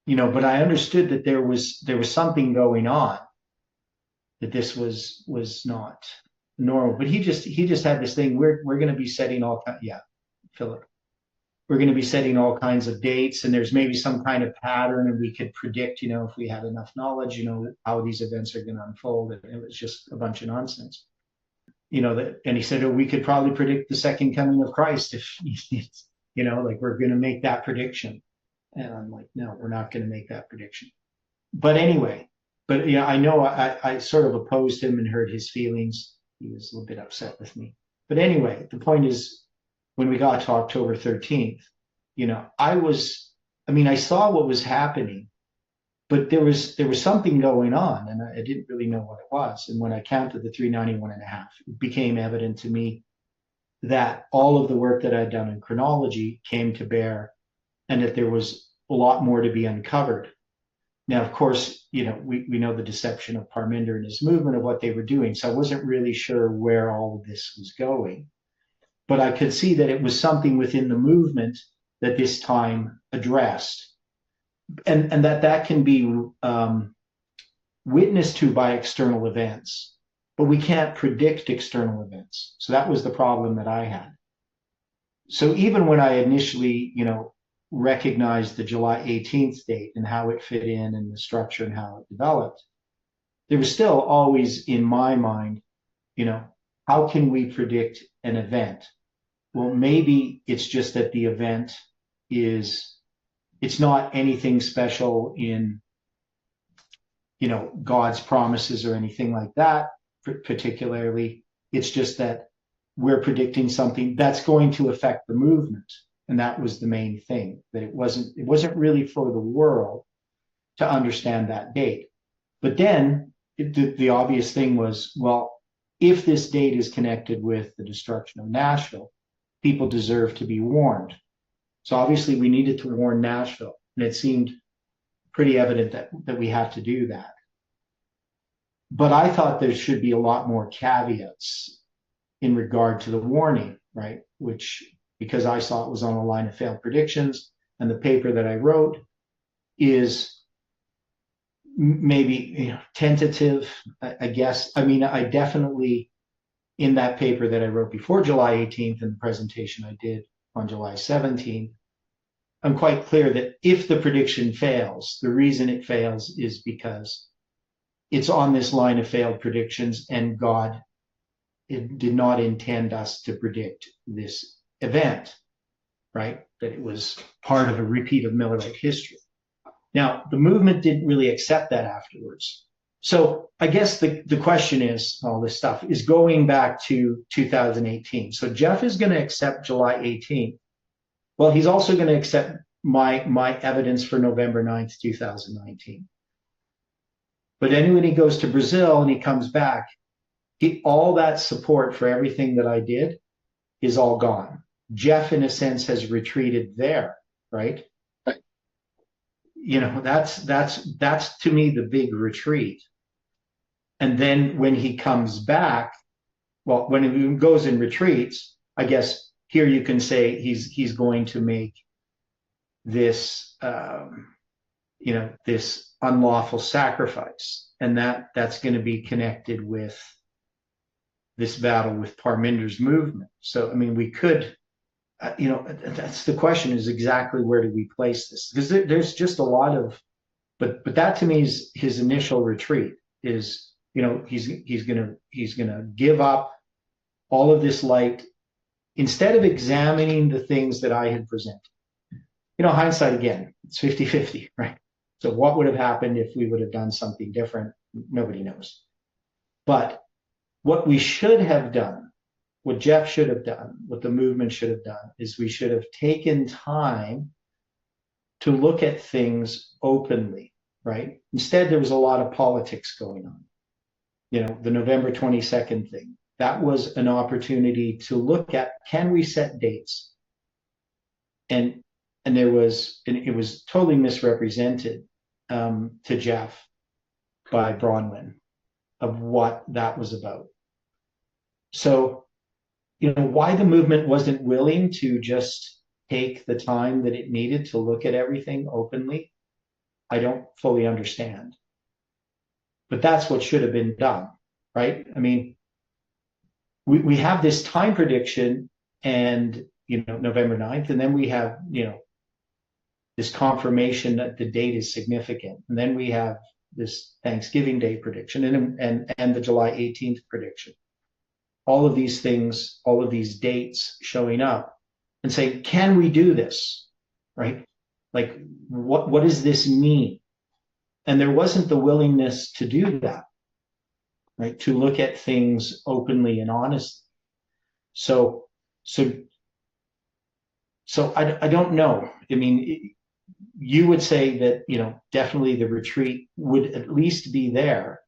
You know, but I understood that there was something going on, that this was not normal. But he just had this thing. We're going to be setting all kinds. Yeah, Philip. We're going to be setting all kinds of dates, and there's maybe some kind of pattern, and we could predict, you know, if we had enough knowledge, you know, how these events are going to unfold. And it was just a bunch of nonsense. You know, that, and he said, oh, we could probably predict the second coming of Christ if, you know, like we're going to make that prediction. And I'm like, no, we're not going to make that prediction. But anyway, yeah, I know I sort of opposed him and hurt his feelings. He was a little bit upset with me. But anyway, the point is, when we got to October 13th, you know, I saw what was happening, but there was something going on, and I didn't really know what it was. And when I counted the 391 and a half, it became evident to me that all of the work that I'd done in chronology came to bear, and that there was a lot more to be uncovered. Now, of course, you know, we know the deception of Parminder and his movement of what they were doing. So I wasn't really sure where all of this was going. But I could see that it was something within the movement that this time addressed. And that can be witnessed to by external events. But we can't predict external events. So that was the problem that I had. So even when I initially, you know, recognized the July 18th date and how it fit in and the structure and how it developed, there was still always in my mind, you know, how can we predict an event? Well, maybe it's just that the event it's not anything special in, you know, God's promises or anything like that particularly. It's just that we're predicting something that's going to affect the movement. And that was the main thing, that it wasn't really for the world to understand that date. But then the obvious thing was, well, if this date is connected with the destruction of Nashville, people deserve to be warned. So obviously we needed to warn Nashville, and it seemed pretty evident that we have to do that. But I thought there should be a lot more caveats in regard to the warning, right? Which, because I saw it was on a line of failed predictions, and the paper that I wrote is maybe tentative, I guess. I mean, I definitely, in that paper that I wrote before July 18th and the presentation I did on July 17th, I'm quite clear that if the prediction fails, the reason it fails is because it's on this line of failed predictions, and God did not intend us to predict this event, right? That it was part of a repeat of Millerite history. Now, the movement didn't really accept that afterwards. So I guess the question is, all this stuff is going back to 2018. So Jeff is going to accept July 18th. Well, he's also going to accept my evidence for November 9th, 2019. But then when he goes to Brazil and he comes back, all that support for everything that I did is all gone. Jeff, in a sense, has retreated there, right? You know, that's to me the big retreat. And then when he comes back, well, when he goes and retreats, I guess here you can say he's going to make this this unlawful sacrifice, and that's going to be connected with this battle with Parminder's movement. So I mean, we could, that's the question, is exactly where do we place this? Because there's just a lot of, but that to me is his initial retreat. Is, he's gonna give up all of this light instead of examining the things that I had presented. Hindsight, again, it's 50-50, right? So what would have happened if we would have done something different? Nobody knows. But what we should have done, what Jeff should have done, what the movement should have done, is we should have taken time to look at things openly, right? Instead, there was a lot of politics going on. The November 22nd thing, that was an opportunity to look at, can we set dates? And it was totally misrepresented to Jeff by Bronwyn of what that was about. So, why the movement wasn't willing to just take the time that it needed to look at everything openly, I don't fully understand. But that's what should have been done, right? I mean, we have this time prediction and, November 9th, and then we have, this confirmation that the date is significant. And then we have this Thanksgiving Day prediction and the July 18th prediction. All of these things, all of these dates showing up and say, can we do this? Right? Like, what does this mean? And there wasn't the willingness to do that, right? To look at things openly and honestly. So I don't know. I mean, you would say that, definitely the retreat would at least be there.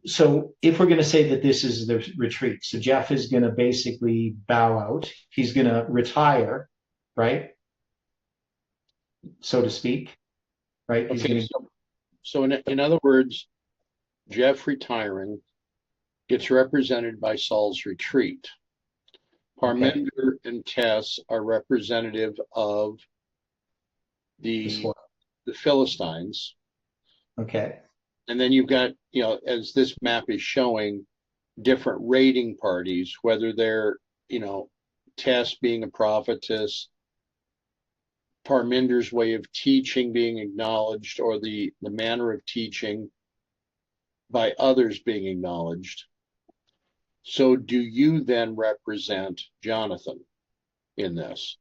So if we're going to say that this is the retreat, so Jeff is going to basically bow out. He's going to retire, right? So to speak, right? Okay, so in other words, Jeff retiring gets represented by Saul's retreat. Parminder and Tess are representative of the Philistines. Okay. And then you've got, as this map is showing, different raiding parties, whether they're, Tess being a prophetess, Parminder's way of teaching being acknowledged, or the manner of teaching by others being acknowledged. So do you then represent Jonathan in this?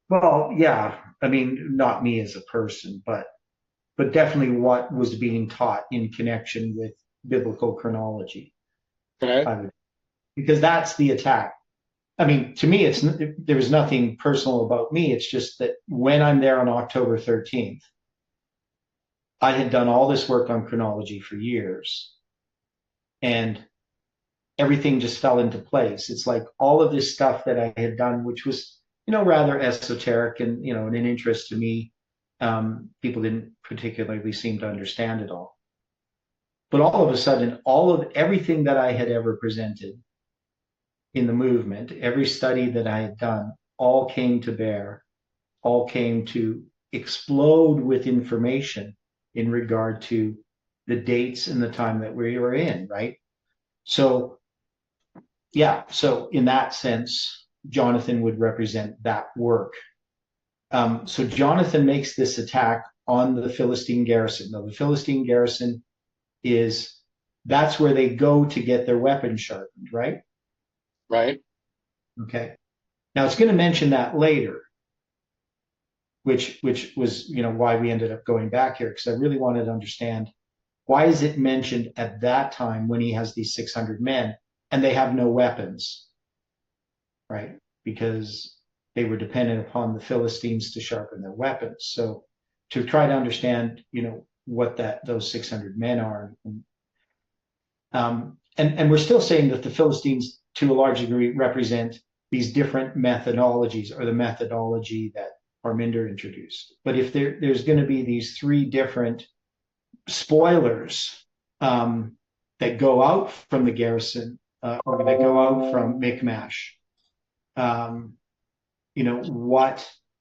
Well, yeah. I mean, not me as a person, but definitely what was being taught in connection with biblical chronology. Okay. Because that's the attack. I mean, to me, there was nothing personal about me. It's just that when I'm there on October 13th, I had done all this work on chronology for years. And everything just fell into place. It's like all of this stuff that I had done, which was, rather esoteric and, and an interest to me. People didn't particularly seem to understand it all. But all of a sudden, all of everything that I had ever presented in the movement, every study that I had done, all came to bear, all came to explode with information in regard to the dates and the time that we were in, right? So, yeah, so in that sense, Jonathan would represent that work. So Jonathan makes this attack on the Philistine garrison. Now, the Philistine garrison that's where they go to get their weapons sharpened, right? Right. Okay. Now it's going to mention that later, which was, why we ended up going back here, because I really wanted to understand why is it mentioned at that time when he has these 600 men and they have no weapons, right? Because they were dependent upon the Philistines to sharpen their weapons. So to try to understand, what those 600 men are. And we're still saying that the Philistines, to a large degree, represent these different methodologies, or the methodology that Parminder introduced. But if there's going to be these three different spoilers that go out from the garrison, or that go out from Michmash,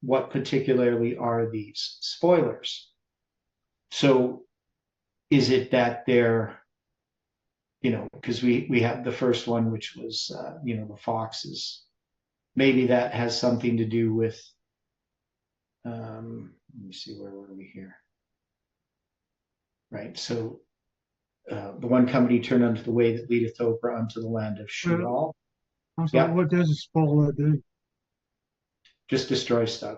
what particularly are these spoilers? So is it that they're, because we have the first one, which was, the foxes. Maybe that has something to do with, let me see, where were we here? Right. So the one company turned unto the way that leadeth over unto the land of Sheol. I'm sorry, Yeah. what does a spoiler do? Just destroy stuff.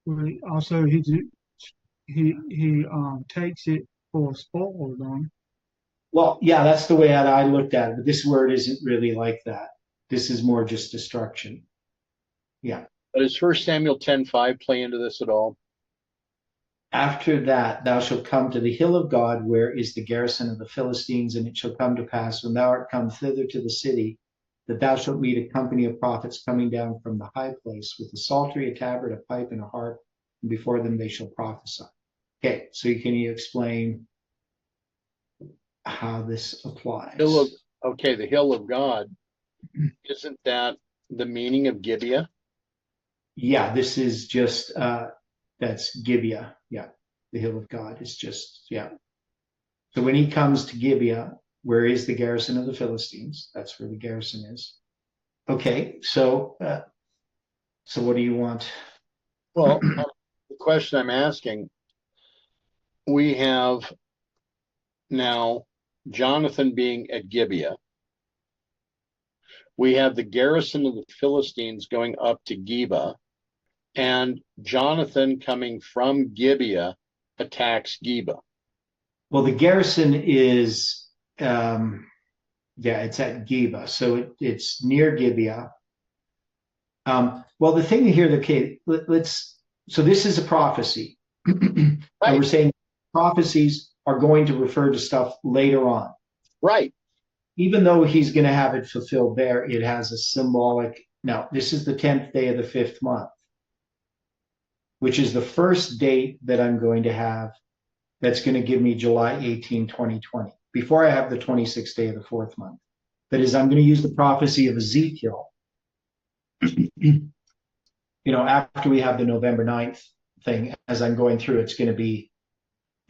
Well, also, he takes it for a spoiler, don't he? Well, yeah, that's the way that I looked at it. But this word isn't really like that. This is more just destruction. Yeah. But does 1 Samuel 10:5 play into this at all? After that, thou shalt come to the hill of God, where is the garrison of the Philistines, and it shall come to pass, when thou art come thither to the city, that thou shalt meet a company of prophets coming down from the high place with a psaltery, a tabret, a pipe, and a harp, and before them they shall prophesy. Okay, so can you explain how this applies? The hill of God. Isn't that the meaning of Gibeah? Yeah, this is just, that's Gibeah. Yeah, the hill of God is just, yeah. So when he comes to Gibeah, where is the garrison of the Philistines? That's where the garrison is. Okay, so what do you want? Well, the question I'm asking, we have now Jonathan being at Gibeah. We have the garrison of the Philistines going up to Geba, and Jonathan coming from Gibeah attacks Geba. Well, the garrison is, it's at Geba, so it's near Gibeah. Well, the thing here, so this is a prophecy. Right. And we're saying prophecies are going to refer to stuff later on. Right. Even though he's going to have it fulfilled there, it has a symbolic. Now, this is the 10th day of the 5th month, which is the first date that I'm going to have that's going to give me July 18, 2020, before I have the 26th day of the 4th month. That is, I'm going to use the prophecy of Ezekiel. After we have the November 9th thing, as I'm going through, it's going to be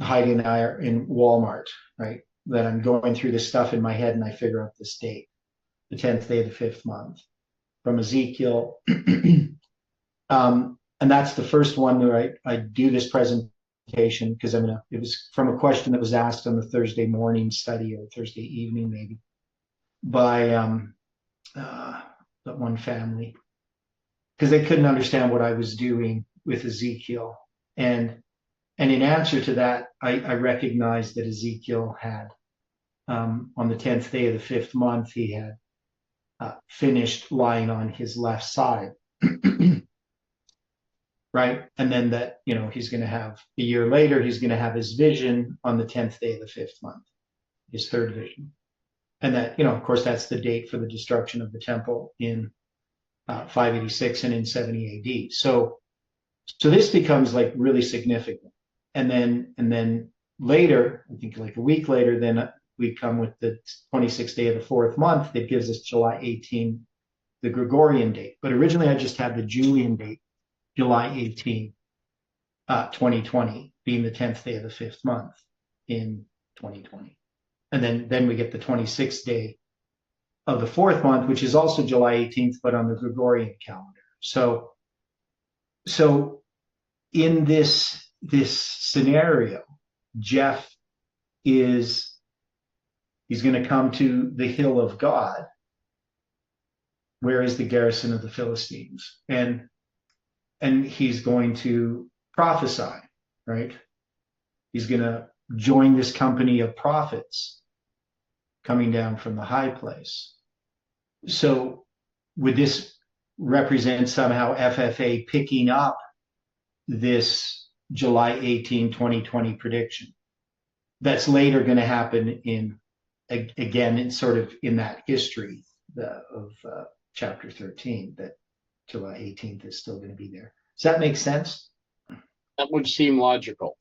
Heidi and I are in Walmart, right? That I'm going through this stuff in my head and I figure out this date, the 10th day of the 5th month, from Ezekiel. And that's the first one where I do this presentation, because it was from a question that was asked on the Thursday morning study, or Thursday evening maybe, by that one family, because they couldn't understand what I was doing with Ezekiel. And in answer to that, I recognized that Ezekiel had, on the 10th day of the 5th month, he had finished lying on his left side. Right? And then that, he's going to have, a year later, he's going to have his vision on the 10th day of the 5th month, his third vision. And that, of course, that's the date for the destruction of the temple in 586 and in 70 AD. So this becomes like really significant. And then later, I think like a week later, then we come with the 26th day of the fourth month that gives us July 18, the Gregorian date. But originally I just had the Julian date, July 18, 2020, being the 10th day of the fifth month in 2020. And then we get the 26th day of the fourth month, which is also July 18th, but on the Gregorian calendar. So in this scenario, Jeff he's going to come to the hill of God, where is the garrison of the Philistines, and he's going to prophesy, right? He's going to join this company of prophets coming down from the high place. So would this represent somehow FFA picking up this July 18, 2020 prediction that's later going to happen again in sort of in that history of chapter 13, that July 18th is still going to be there? Does that make sense? That would seem logical.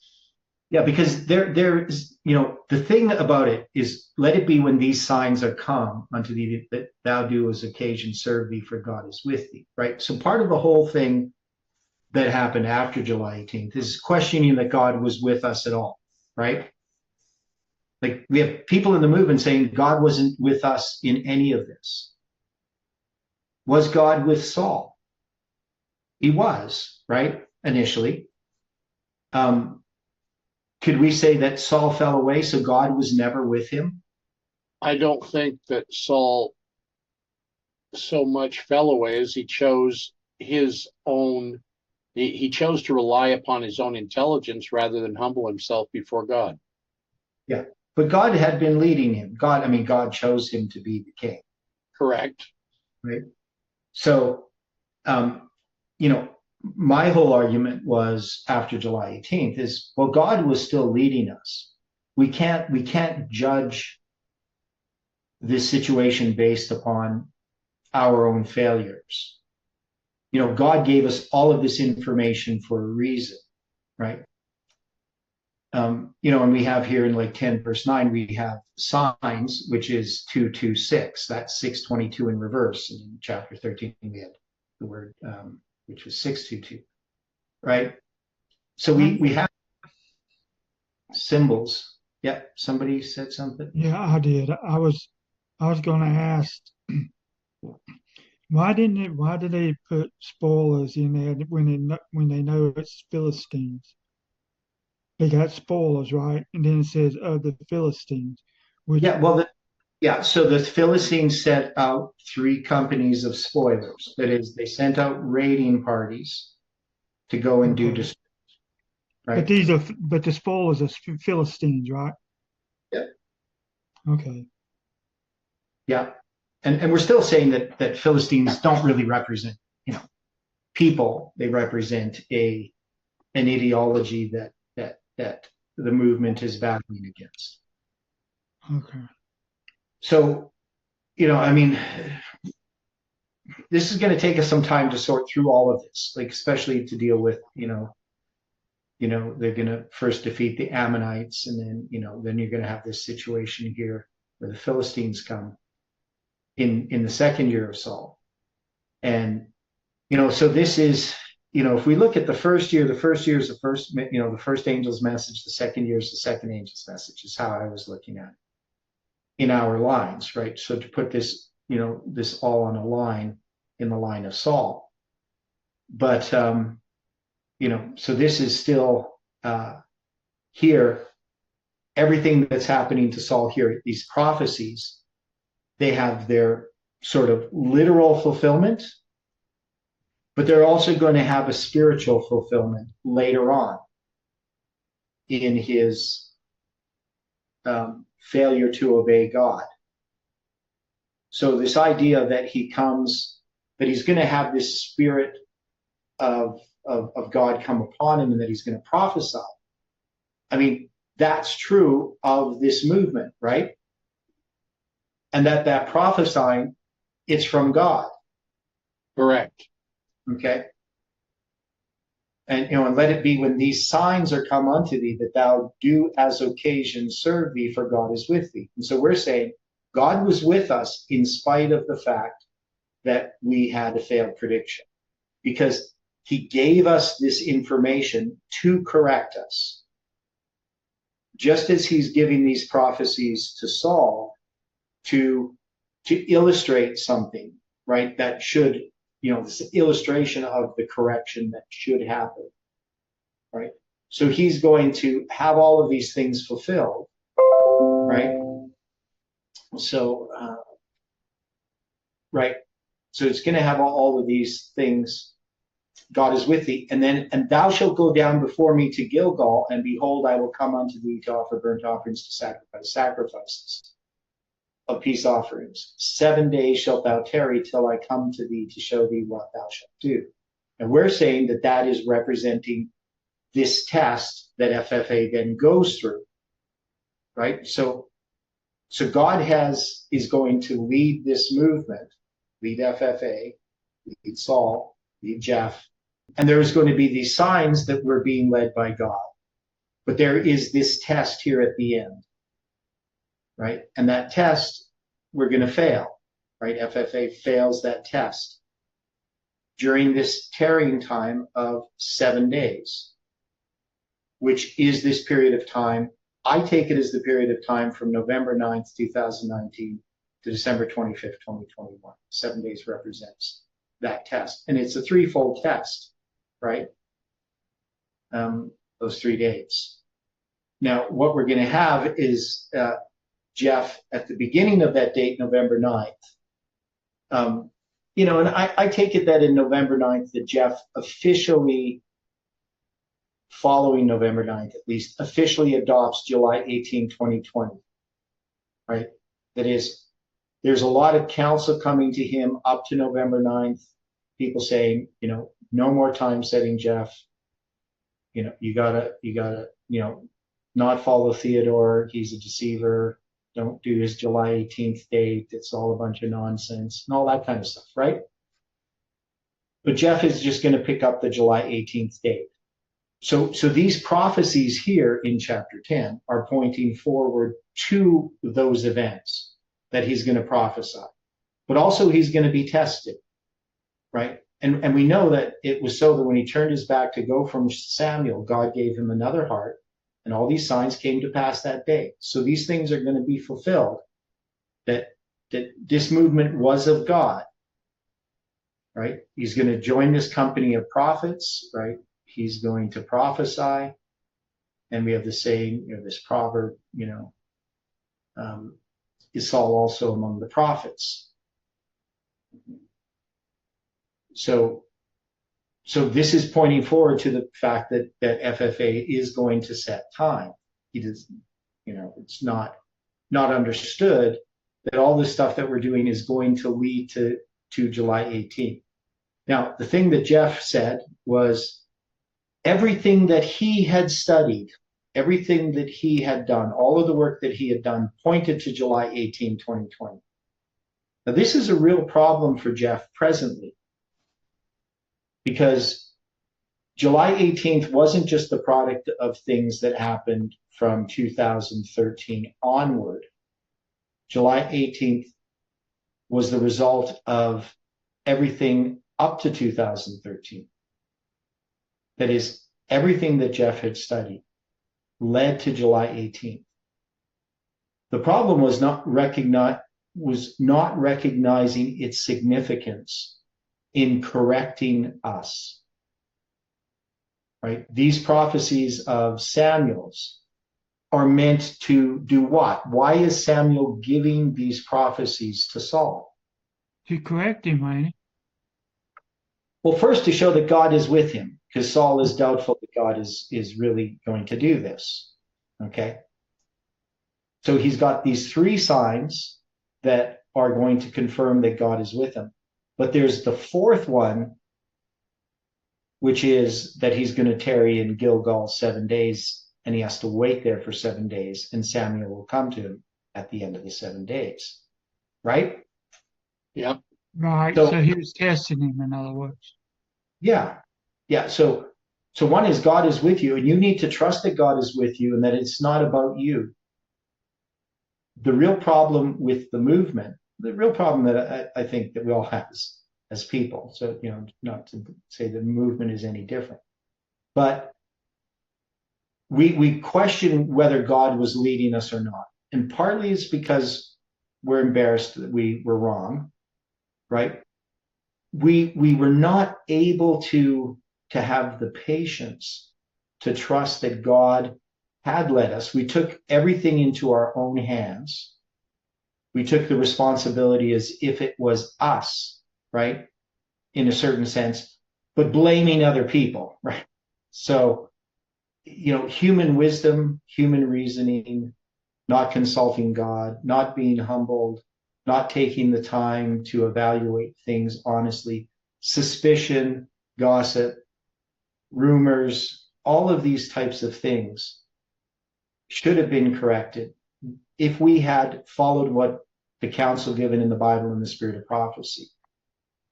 Yeah, because there is, the thing about it is, let it be when these signs are come unto thee, that thou do as occasion serve thee, for God is with thee, right? So part of the whole thing that happened after July 18th is questioning that God was with us at all, right? Like, we have people in the movement saying God wasn't with us in any of this. Was God with Saul? He was, right? Initially. Could we say that Saul fell away, so God was never with him? I don't think that Saul so much fell away as he chose his own, he chose to rely upon his own intelligence rather than humble himself before God. Yeah, but God had been leading him. God chose him to be the king. Correct. Right. So, my whole argument was after July 18th is, well, God was still leading us. We can't judge this situation based upon our own failures. God gave us all of this information for a reason, right? And we have here in like 10 verse 9, we have signs, which is 226. That's 622 in reverse. And in chapter 13, we had the word, which was 622, right? So we have symbols. Yeah, somebody said something. Yeah, I did. I was going to ask, why did they put spoilers in there when they know it's Philistines? They got spoilers, right? And then it says of the Philistines. So the Philistines sent out 3 companies of spoilers. That is, they sent out raiding parties to go and do destruction. Right? But the spoilers are Philistines, right? Yeah. Okay. Yeah. And we're still saying that Philistines don't really represent, people. They represent an ideology that the movement is battling against. Okay. So, this is going to take us some time to sort through all of this, like especially to deal with, they're going to first defeat the Ammonites, and then you're going to have this situation here where the Philistines come in the second year of Saul. And, so this is, if we look at the first year is the first angel's message, the second year is the second angel's message, is how I was looking at it in our lines, right? So to put this, this all on a line in the line of Saul. But, so this is still here, everything that's happening to Saul here, these prophecies, they have their sort of literal fulfillment, but they're also going to have a spiritual fulfillment later on in his failure to obey God. So this idea that he's going to have this spirit of God come upon him and that he's going to prophesy. I mean, that's true of this movement, right? and that prophesying, it's from God. Correct. Okay. And and let it be when these signs are come unto thee, that thou do as occasion serve thee, for God is with thee. And so we're saying God was with us in spite of the fact that we had a failed prediction, because he gave us this information to correct us. Just as he's giving these prophecies to Saul to illustrate something, right? That should, this illustration of the correction that should happen, right? So he's going to have all of these things fulfilled, right? So, right. So it's going to have all of these things. God is with thee. And thou shalt go down before me to Gilgal, and behold, I will come unto thee to offer burnt offerings, to sacrifice sacrifices of peace offerings. 7 days shalt thou tarry till I come to thee to show thee what thou shalt do. And we're saying that is representing this test that FFA then goes through, right? So God is going to lead this movement, lead FFA, lead Saul, lead Jeff, and there is going to be these signs that we're being led by God. But there is this test here at the end, right? And that test, we're going to fail, right? FFA fails that test during this tarrying time of 7 days, which is this period of time. I take it as the period of time from November 9th, 2019 to December 25th, 2021. 7 days represents that test. And it's a threefold test, right? Those 3 days. Now, what we're going to have is Jeff at the beginning of that date, November 9th. And I take it that in November 9th, that Jeff officially, following November 9th at least, officially adopts July 18, 2020, right? That is, there's a lot of counsel coming to him up to November 9th. People saying, no more time setting, Jeff. You gotta, not follow Theodore. He's a deceiver. Don't do his July 18th date. It's all a bunch of nonsense and all that kind of stuff, right? But Jeff is just going to pick up the July 18th date. So these prophecies here in chapter 10 are pointing forward to those events that he's going to prophesy. But also he's going to be tested, right? And we know that it was so that when he turned his back to go from Samuel, God gave him another heart, and all these signs came to pass that day. So these things are going to be fulfilled, that this movement was of God, right? He's going to join this company of prophets, right? He's going to prophesy. And we have the saying, this proverb, is Saul also among the prophets? So this is pointing forward to the fact that FFA is going to set time. He does, it's not understood that all this stuff that we're doing is going to lead to July 18th. Now, the thing that Jeff said was everything that he had studied, everything that he had done, all of the work that he had done pointed to July 18, 2020. Now, this is a real problem for Jeff presently, because July 18th wasn't just the product of things that happened from 2013 onward. July 18th was the result of everything up to 2013. That is, everything that Jeff had studied led to July 18th. The problem was not recognizing its significance in correcting us, right? These prophecies of Samuel's are meant to do what? Why is Samuel giving these prophecies to Saul? To correct him, ain't it? Well, first to show that God is with him, because Saul is doubtful that God is really going to do this, okay? So he's got these 3 signs that are going to confirm that God is with him. But there's the 4th one, which is that he's going to tarry in Gilgal 7 days, and he has to wait there for 7 days, and Samuel will come to him at the end of the 7 days. right? Yep. Right. So- So he was testing him, in other words. Yeah. Yeah. So one is God is with you, and you need to trust that God is with you and that it's not about you. The real problem with the movement, the real problem that I think that we all have as people. So, not to say the movement is any different, but we question whether God was leading us or not. And partly it's because we're embarrassed that we were wrong, right? We were not able to have the patience to trust that God had led us. We took everything into our own hands. We took the responsibility as if it was us, right? In a certain sense, but blaming other people, right? So, human wisdom, human reasoning, not consulting God, not being humbled, not taking the time to evaluate things honestly, suspicion, gossip, rumors, all of these types of things should have been corrected if we had followed what the counsel given in the Bible in the spirit of prophecy.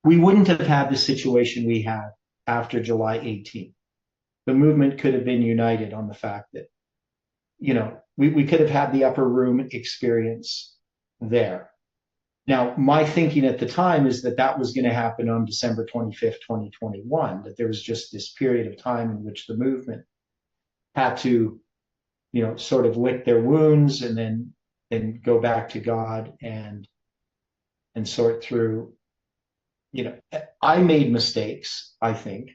We wouldn't have had the situation we had after July 18th. The movement could have been united on the fact that, we could have had the upper room experience there. Now, my thinking at the time is that was going to happen on December 25th, 2021, that there was just this period of time in which the movement had to, sort of lick their wounds and then go back to God and sort through. I made mistakes, I think,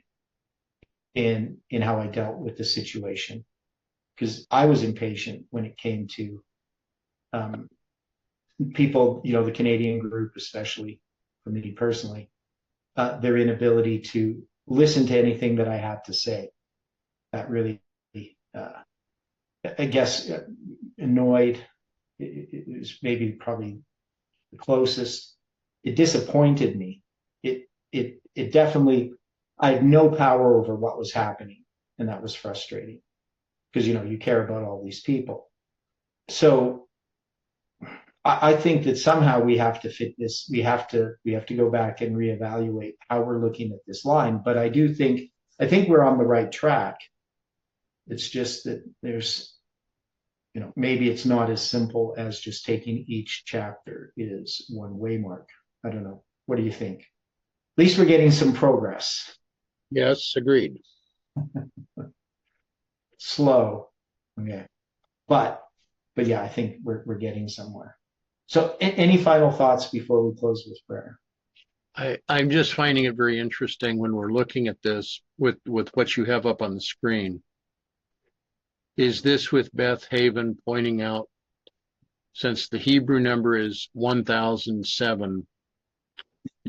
in how I dealt with the situation, because I was impatient when it came to people, the Canadian group, especially for me personally, their inability to listen to anything that I had to say. That really, I guess, annoyed. It was maybe probably the closest. It disappointed me. It definitely, I had no power over what was happening, and that was frustrating because, you care about all these people. So I think that somehow we have to fit this. We have to go back and reevaluate how we're looking at this line. But I think we're on the right track. It's just that there's, maybe it's not as simple as just taking each chapter is one way mark. I don't know. What do you think? At least we're getting some progress. Yes, agreed. Slow. Okay. But yeah, I think we're getting somewhere. So any final thoughts before we close with prayer? I'm just finding it very interesting when we're looking at this with what you have up on the screen. Is this with Beth Haven pointing out, since the Hebrew number is 1007,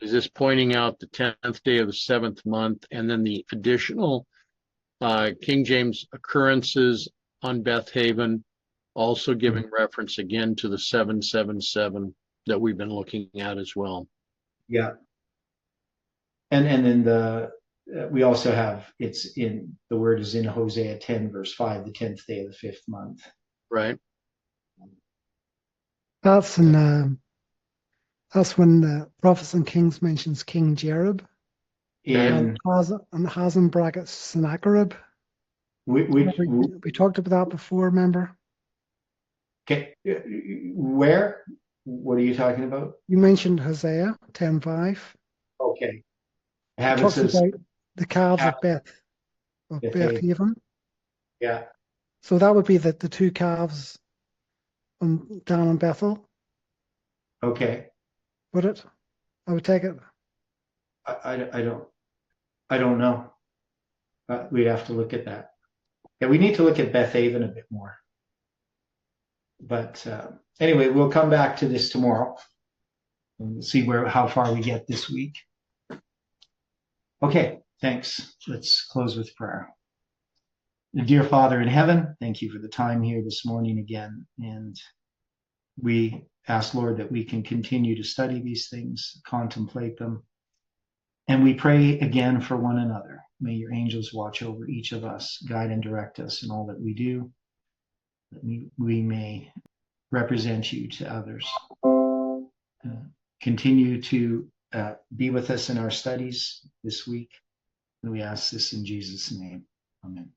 is this pointing out the 10th day of the 7th month and then the additional King James occurrences on Beth Haven, also giving reference again to the 777 that we've been looking at as well? Yeah. And then we also have, the word is in Hosea 10 verse 5, the 10th day of the 5th month. Right. That's in that's when the Prophets and Kings mentions King Jerub and has in brackets Sennacherib. We talked about that before, remember? Okay. Where? What are you talking about? You mentioned Hosea 10:5. Okay. Talks about the calves of Beth Haven. Yeah. So that would be the two calves down in Bethel. Okay. Would it? I would take it. I don't know. We'd have to look at that. Yeah, we need to look at Beth Haven a bit more. But anyway, we'll come back to this tomorrow and see how far we get this week. Okay, thanks. Let's close with prayer. Dear Father in heaven, thank you for the time here this morning again. And we ask, Lord, that we can continue to study these things, contemplate them. And we pray again for one another. May your angels watch over each of us, guide and direct us in all that we do, that we may represent you to others. continue to be with us in our studies this week. And we ask this in Jesus' name. Amen.